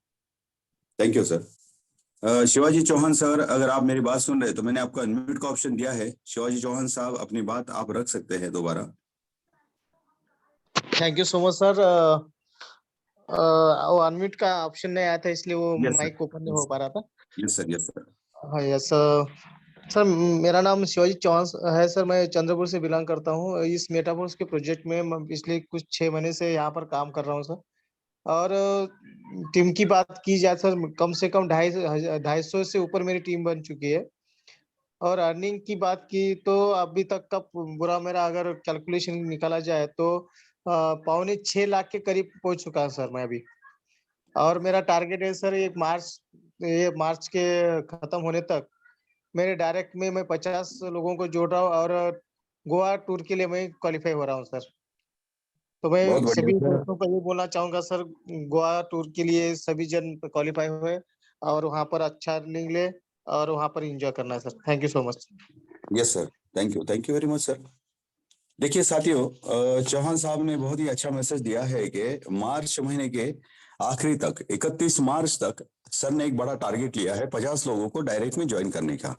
Thank you sir. Shivaji Chauhan sir, अगर आप मेरी बात सुन रहे तो मैंने आपको अनम्यूट का ऑप्शन दिया है। शिवाजी चौहान साहब, अपनी बात आप रख सकते हैं दोबारा।
Thank you so much sir. वो अनम्यूट का ऑप्शन नहीं आया था, इसलिए वो
यस सर,
माइक ओपन नहीं हो पा रहा था।
Yes sir, yes sir.
हाँ यस सर, मेरा नाम शिवाजी चौहान है सर। मैं चंद्रपुर से बिलोंग करता हूँ। इस मेटावर्स के प्रोजेक्ट में मैं पिछले कुछ 6 महीने से यहाँ पर काम कर रहा हूँ सर। और टीम की बात की जाए सर, कम से कम 250 से ऊपर मेरी टीम बन चुकी है। और अर्निंग की बात की तो अभी तक का पूरा मेरा अगर कैलकुलेशन निकाला जाए तो 5.25 लाख के करीब पहुंच चुका है सर मैं अभी। और मेरा टारगेट है सर ये मार्च के खत्म होने तक मेरे डायरेक्ट में मैं 50 लोगों को जोड़ रहा हूँ और गोवा टूर के लिए मैं क्वालिफाई हो रहा हूँ सर। तो
बहुत
मैं
बढ़िया
सभी
सर।
दोस्तों को ये बोलना चाहूंगा सर, गोवा टूर के लिए सभी जन क्वालिफाई हुए और वहाँ पर अच्छा अर्निंग ले और वहाँ पर एंजॉय करना है sir. Thank you so much.
Yes sir, thank you very much sir. देखिए साथियों, चौहान साहब ने बहुत ही अच्छा मैसेज दिया है कि मार्च महीने के आखिरी तक, 31 मार्च तक सर ने एक बड़ा टारगेट लिया है 50 लोगों को डायरेक्ट में ज्वाइन करने का।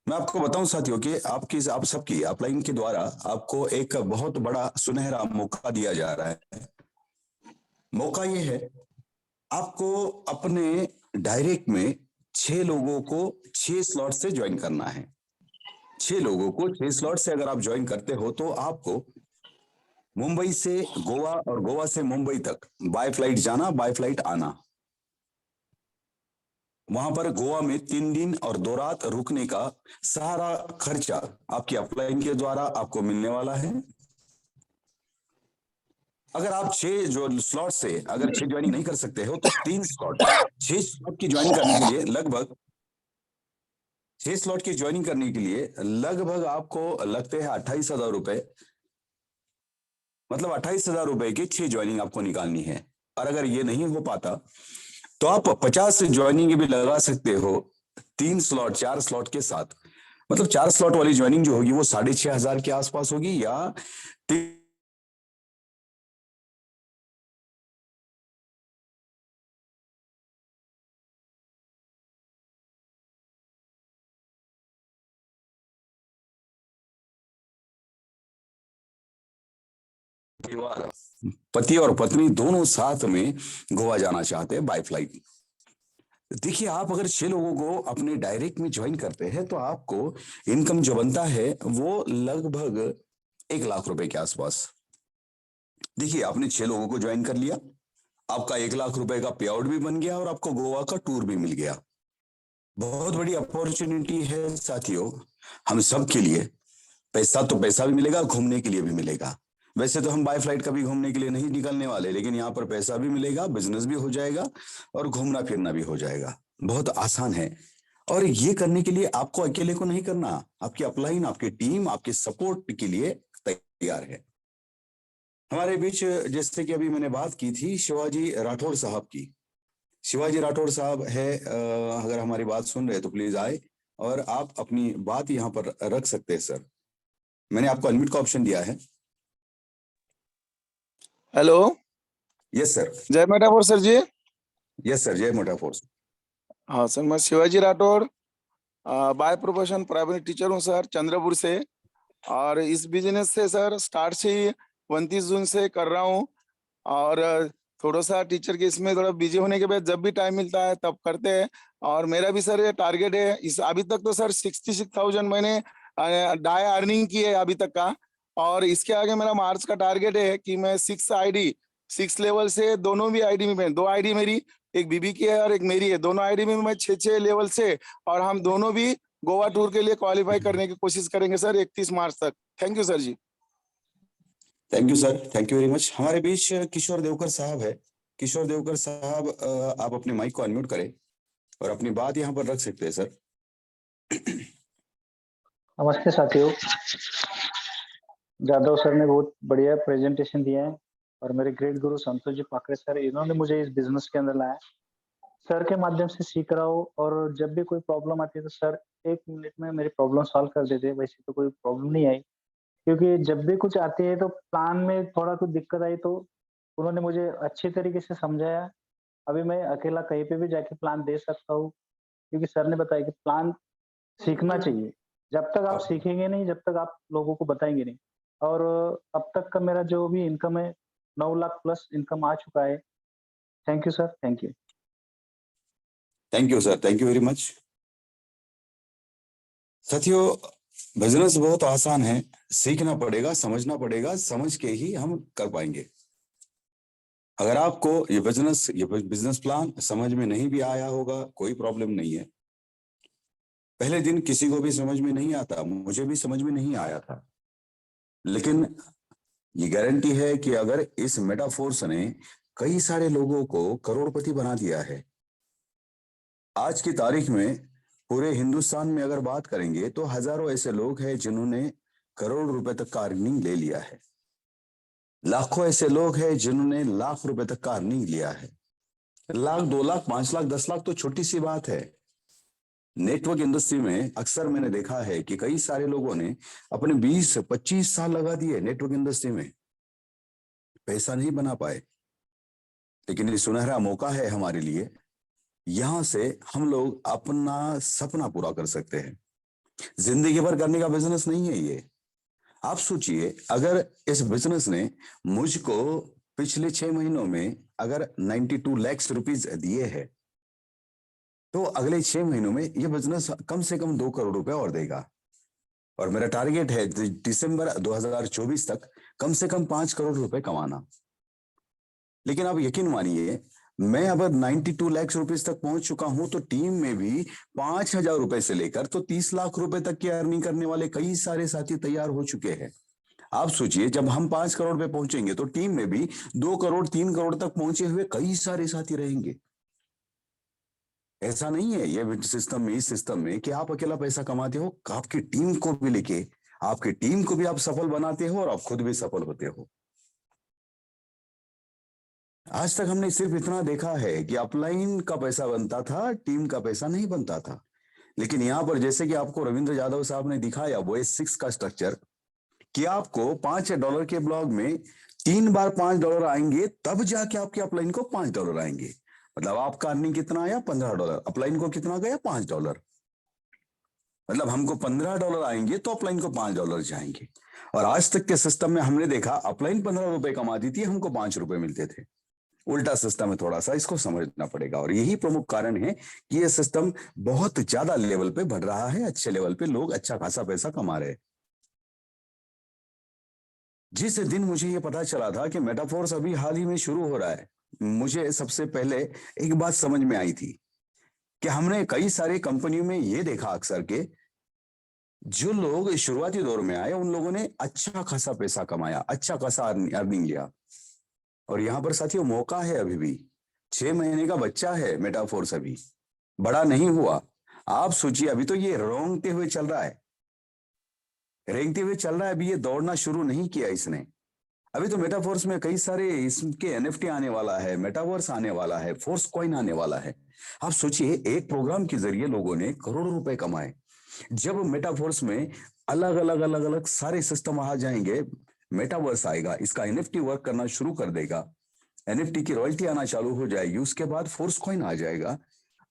मैं आपको बताऊं साथियों कि आप सबकी अपलाइन के द्वारा आपको एक बहुत बड़ा सुनहरा मौका दिया जा रहा है। मौका ये है, आपको अपने डायरेक्ट में 6 लोगों को 6 स्लॉट से ज्वाइन करना है। 6 लोगों को 6 स्लॉट से अगर आप ज्वाइन करते हो तो आपको मुंबई से गोवा और गोवा से मुंबई तक बाय फ्लाइट जाना, बाय फ्लाइट आना। वहां पर गोवा में 3 दिन और 2 रात रुकने का सारा खर्चा आपकी अपलाइन के द्वारा आपको मिलने वाला है। अगर आप 6 जो स्लॉट से अगर 6 ज्वाइनिंग नहीं कर सकते हो तो 3 स्लॉट, 6 स्लॉट की ज्वाइनिंग करने के लिए लगभग 6 स्लॉट की ज्वाइनिंग करने के लिए लगभग आपको लगते हैं 28,000 रुपए। मतलब 28,000 रुपए की 6 ज्वाइनिंग आपको निकालनी है। और अगर ये नहीं हो पाता तो आप 50 ज्वाइनिंग भी लगा सकते हो 3 स्लॉट 4 स्लॉट के साथ। मतलब 4 स्लॉट वाली ज्वाइनिंग जो होगी वो 6,500 के आसपास होगी या परिवार, पति और पत्नी दोनों साथ में गोवा जाना चाहते हैं बाय फ्लाइट। देखिए, आप अगर 6 लोगों को अपने डायरेक्ट में ज्वाइन करते हैं तो आपको इनकम जो बनता है वो लगभग 1 लाख रुपए के आसपास। देखिए, आपने 6 लोगों को ज्वाइन कर लिया, आपका 1 लाख रुपए का पे आउट भी बन गया और आपको गोवा का टूर भी मिल गया। बहुत बड़ी अपॉर्चुनिटी है साथियों हम सब के लिए। पैसा तो पैसा भी मिलेगा, घूमने के लिए भी मिलेगा। वैसे तो हम बाय फ्लाइट कभी घूमने के लिए नहीं निकलने वाले, लेकिन यहाँ पर पैसा भी मिलेगा, बिजनेस भी हो जाएगा और घूमना फिरना भी हो जाएगा। बहुत आसान है और ये करने के लिए आपको अकेले को नहीं करना, आपकी अपलाइन, आपकी टीम आपके सपोर्ट के लिए तैयार है। हमारे बीच जैसे कि अभी मैंने बात की थी शिवाजी राठौड़ साहब की। शिवाजी राठौड़ साहब है, अगर हमारी बात सुन रहे तो प्लीज आए और आप अपनी बात यहाँ पर रख सकते हैं सर। मैंने आपको अनम्यूट का ऑप्शन दिया है।
Hello,
yes sir.
जय मेटाफोर सर जी।
यस सर, जय मेटाफोर।
हाँ सर, मैं Shivaji Rathore by profession primary teacher हूँ सर, चंद्रपुर से। और इस बिजनेस से सर स्टार्ट से ही 29 जून से कर रहा हूँ और थोड़ा सा टीचर के इसमें थोड़ा बिजी होने के बाद जब भी टाइम मिलता है तब करते हैं। और मेरा भी सर ये टारगेट है, इस अभी तक तो सर 66,000 मैंने डाई अर्निंग की है अभी तक का। और इसके आगे मेरा मार्च का टारगेट है कि मैं 6 लेवल से दोनों भी आईडी में, 2 आईडी मेरी, एक बीबी की है और एक मेरी है, दोनों आईडी में मैं 6 लेवल से, और हम दोनों भी गोवा टूर के लिए क्वालिफाई करने की कोशिश करेंगे सर 31 मार्च तक। Thank you sir ji.
Thank you sir, thank you very much. हमारे बीच किशोर देवकर साहब है। किशोर देवकर साहब, आप अपने माइक को अनम्यूट करें और अपनी बात यहाँ पर रख सकते हैं सर।
नमस्ते साथियों, जादव सर ने बहुत बढ़िया प्रेजेंटेशन दिया है और मेरे ग्रेट गुरु संतोष जी पाकड़े सर, इन्होंने मुझे इस बिजनेस के अंदर लाया। सर के माध्यम से सीख रहा हूँ और जब भी कोई प्रॉब्लम आती है तो सर 1 मिनट में मेरी प्रॉब्लम सॉल्व कर देते हैं। वैसे तो कोई प्रॉब्लम नहीं आई, क्योंकि जब भी कुछ आती है तो प्लान में थोड़ा कुछ दिक्कत आई तो उन्होंने मुझे अच्छी तरीके से समझाया। अभी मैं अकेला कहीं पे भी जाके प्लान दे सकता हूँ, क्योंकि सर ने बताया कि प्लान सीखना चाहिए। जब तक आप सीखेंगे नहीं, जब तक आप लोगों को बताएंगे नहीं। और अब तक का मेरा जो भी इनकम है 9 लाख प्लस इनकम आ चुका है। Thank you sir, thank you.
Thank you sir, thank you very much. साथियों, बिजनेस बहुत आसान है, सीखना पड़ेगा, समझना पड़ेगा, समझ के ही हम कर पाएंगे। अगर आपको ये बिजनेस प्लान समझ में नहीं भी आया होगा, कोई प्रॉब्लम नहीं है। पहले दिन किसी को भी समझ में नहीं आता, मुझे भी समझ में नहीं आया था, लेकिन ये गारंटी है कि अगर इस मेटाफोर्स ने कई सारे लोगों को करोड़पति बना दिया है। आज की तारीख में पूरे हिंदुस्तान में अगर बात करेंगे तो हजारों ऐसे लोग हैं जिन्होंने करोड़ रुपए तक का अर्निंग ले लिया है। लाखों ऐसे लोग हैं जिन्होंने लाख रुपए तक का अर्निंग लिया है। 1 लाख, 2 लाख, 5 लाख, 10 लाख तो छोटी सी बात है। नेटवर्क इंडस्ट्री में अक्सर मैंने देखा है कि कई सारे लोगों ने अपने 20-25 साल लगा दिए नेटवर्क इंडस्ट्री में, पैसा नहीं बना पाए। लेकिन ये सुनहरा मौका है हमारे लिए, यहां से हम लोग अपना सपना पूरा कर सकते हैं। जिंदगी भर करने का बिजनेस नहीं है ये। आप सोचिए, अगर इस बिजनेस ने मुझको पिछले 6 महीनों में अगर 92 लाख रुपीस दिए हैं, तो अगले 6 महीनों में ये बिजनेस कम से कम 2 करोड़ रुपए और देगा। और मेरा टारगेट है दिसंबर 2024 तक कम से कम 5 करोड़ रुपए कमाना। लेकिन आप यकीन मानिए, मैं अब 92 लाख रुपीस तक पहुंच चुका हूं, तो टीम में भी 5,000 रुपए से लेकर तो 30 लाख रुपए तक की अर्निंग करने वाले कई सारे साथी तैयार हो चुके हैं। आप सोचिए, जब हम 5 करोड़ पे पहुंचेंगे तो टीम में भी 2 करोड़ 3 करोड़ तक पहुंचे हुए कई सारे साथी रहेंगे। ऐसा नहीं है ये सिस्टम में, इस सिस्टम में कि आप अकेला पैसा कमाते हो, आपकी टीम को भी लेके आपकी टीम को भी आप सफल बनाते हो और आप खुद भी सफल होते हो। आज तक हमने सिर्फ इतना देखा है कि अपलाइन का पैसा बनता था, टीम का पैसा नहीं बनता था। लेकिन यहां पर जैसे कि आपको रविंद्र यादव साहब ने दिखाया वो S6 का स्ट्रक्चर, कि आपको $5 के ब्लॉग में 3 बार $5 आएंगे, तब जाके आपके अपलाइन को $5 आएंगे। मतलब आपका अर्निंग कितना आया? $15। अपलाइन को कितना गया? $5। मतलब हमको $15 आएंगे तो अपलाइन को $5 जाएंगे। और आज तक के सिस्टम में हमने देखा अपलाइन 15 रुपए कमाती थी, हमको 5 रुपए मिलते थे। उल्टा सिस्टम है, थोड़ा सा इसको समझना पड़ेगा। और यही प्रमुख कारण है कि ये सिस्टम बहुत ज्यादा लेवल पे बढ़ रहा है, अच्छे लेवल पे लोग अच्छा खासा पैसा कमा रहे हैं। जिस दिन मुझे ये पता चला था कि मेटाफोर्स अभी हाल ही में शुरू हो रहा है, मुझे सबसे पहले एक बात समझ में आई थी कि हमने कई सारे कंपनियों में ये देखा अक्सर के जो लोग शुरुआती दौर में आए उन लोगों ने अच्छा खासा पैसा कमाया, अच्छा खासा अर्निंग लिया। और यहां पर साथियों मौका है, अभी भी 6 महीने का बच्चा है मेटाफोर्स, अभी बड़ा नहीं हुआ। आप सोचिए, अभी तो ये रेंगते हुए चल रहा है, अभी ये दौड़ना शुरू नहीं किया इसने। अभी तो मेटाफोर्स में कई सारे इसके एनएफटी आने वाला है, मेटावर्स आने वाला है, फोर्स कॉइन आने वाला है। आप सोचिए, एक प्रोग्राम के जरिए लोगों ने करोड़ों रुपए कमाए। जब मेटाफोर्स में अलग अलग सारे सिस्टम आ जाएंगे, मेटावर्स आएगा, इसका एनएफटी वर्क करना शुरू कर देगा, एनएफटी की रॉयल्टी आना चालू हो जाएगी, उसके बाद फोर्स कॉइन आ जाएगा।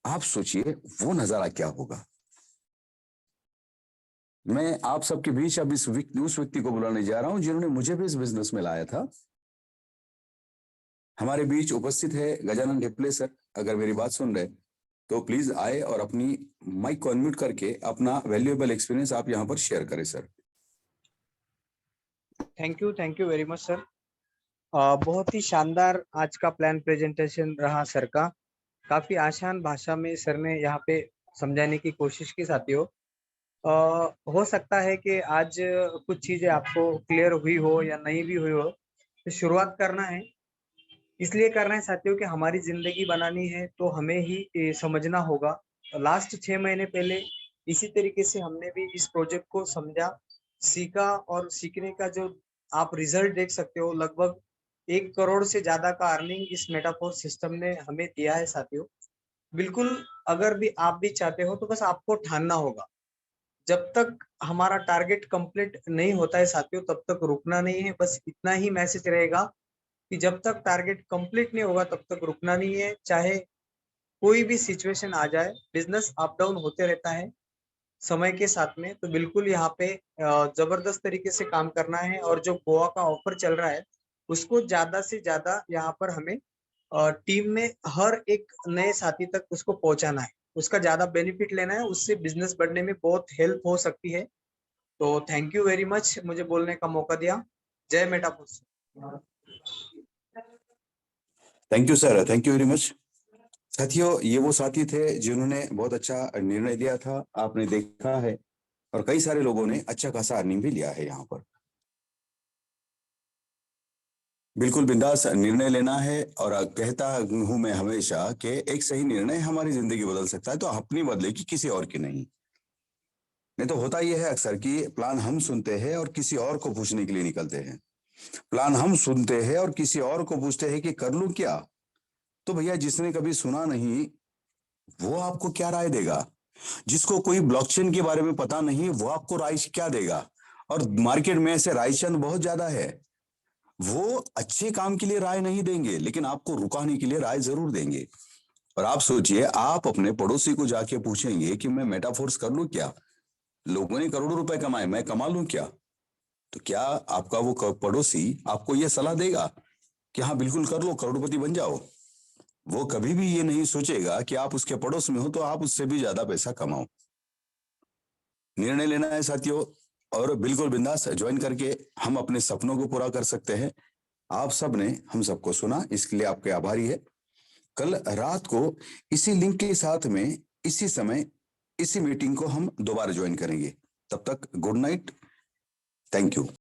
आप सोचिए वो नजारा क्या होगा। मैं आप सबके बीच अब उस व्यक्ति को बुलाने जा रहा हूं जिन्होंने मुझे भी इस बिजनेस में लाया था। हमारे बीच उपस्थित है गजानन ढेपले सर। अगर मेरी बात सुन रहे तो प्लीज आए और अपनी माइक को अनम्यूट करके अपना वैल्यूएबल एक्सपीरियंस आप यहां पर शेयर करें sir.
Thank you very much sir. बहुत ही शानदार आज का प्लान प्रेजेंटेशन रहा सर का। काफी आसान भाषा में सर ने यहाँ पे समझाने की कोशिश की साथियों। हो सकता है कि आज कुछ चीजें आपको क्लियर हुई हो या नहीं भी हुई हो, तो शुरुआत करना है, इसलिए करना है साथियों कि हमारी जिंदगी बनानी है तो हमें ही समझना होगा। लास्ट 6 महीने पहले इसी तरीके से हमने भी इस प्रोजेक्ट को समझा, सीखा, और सीखने का जो आप रिजल्ट देख सकते हो, लगभग 1 करोड़ से ज्यादा का अर्निंग इस मेटाफोर सिस्टम ने हमें दिया है साथियों। बिल्कुल, अगर भी आप भी चाहते हो तो बस आपको ठानना होगा। जब तक हमारा टारगेट कंप्लीट नहीं होता है साथियों, तब तक रुकना नहीं है। बस इतना ही मैसेज रहेगा कि जब तक टारगेट कंप्लीट नहीं होगा तब तक रुकना नहीं है। चाहे कोई भी सिचुएशन आ जाए, बिजनेस अप डाउन होते रहता है समय के साथ में, तो बिल्कुल यहाँ पे जबरदस्त तरीके से काम करना है। और जो गोवा का ऑफर चल रहा है उसको ज्यादा से ज्यादा यहाँ पर हमें टीम में हर एक नए साथी तक उसको पहुंचाना है, उसका ज्यादा बेनिफिट लेना है, उससे बिजनेस बढ़ने में बहुत हेल्प हो सकती है। तो थैंक यू वेरी मच मुझे बोलने का मौका दिया। जय Metaforce.
Thank you sir, thank you very much. साथियों, ये वो साथी थे जिन्होंने बहुत अच्छा निर्णय लिया था, आपने देखा है, और कई सारे लोगों ने अच्छा खासा अर्निंग भी लिया है यहाँ पर। बिल्कुल बिंदास निर्णय लेना है। और कहता हूं मैं हमेशा कि एक सही निर्णय हमारी जिंदगी बदल सकता है, तो अपनी बदलेगी, किसी और की नहीं। नहीं तो होता यह है अक्सर कि प्लान हम सुनते हैं और किसी और को पूछने के लिए निकलते हैं। प्लान हम सुनते हैं और किसी और को पूछते हैं कि कर लूं क्या। तो भैया, जिसने कभी सुना नहीं वो आपको क्या राय देगा? जिसको कोई ब्लॉकचेन के बारे में पता नहीं वो आपको राय क्या देगा? और मार्केट में ऐसे रायचंद बहुत ज्यादा है, वो अच्छे काम के लिए राय नहीं देंगे लेकिन आपको रुकाने के लिए राय जरूर देंगे। और आप सोचिए, आप अपने पड़ोसी को जाके पूछेंगे कि मैं मेटाफोर्स कर लूं क्या, लोगों ने करोड़ों रुपए कमाए, मैं कमा लूं क्या? तो क्या आपका वो पड़ोसी आपको यह सलाह देगा कि हाँ बिल्कुल कर लो, करोड़पति बन जाओ? वो कभी भी ये नहीं सोचेगा कि आप उसके पड़ोस में हो तो आप उससे भी ज्यादा पैसा कमाओ। निर्णय लेना है साथियों, और बिल्कुल बिंदास ज्वाइन करके हम अपने सपनों को पूरा कर सकते हैं। आप सब ने हम सबको सुना, इसके लिए आपके आभारी है। कल रात को इसी लिंक के साथ में इसी समय इसी मीटिंग को हम दोबारा ज्वाइन करेंगे। तब तक गुड नाइट, थैंक यू।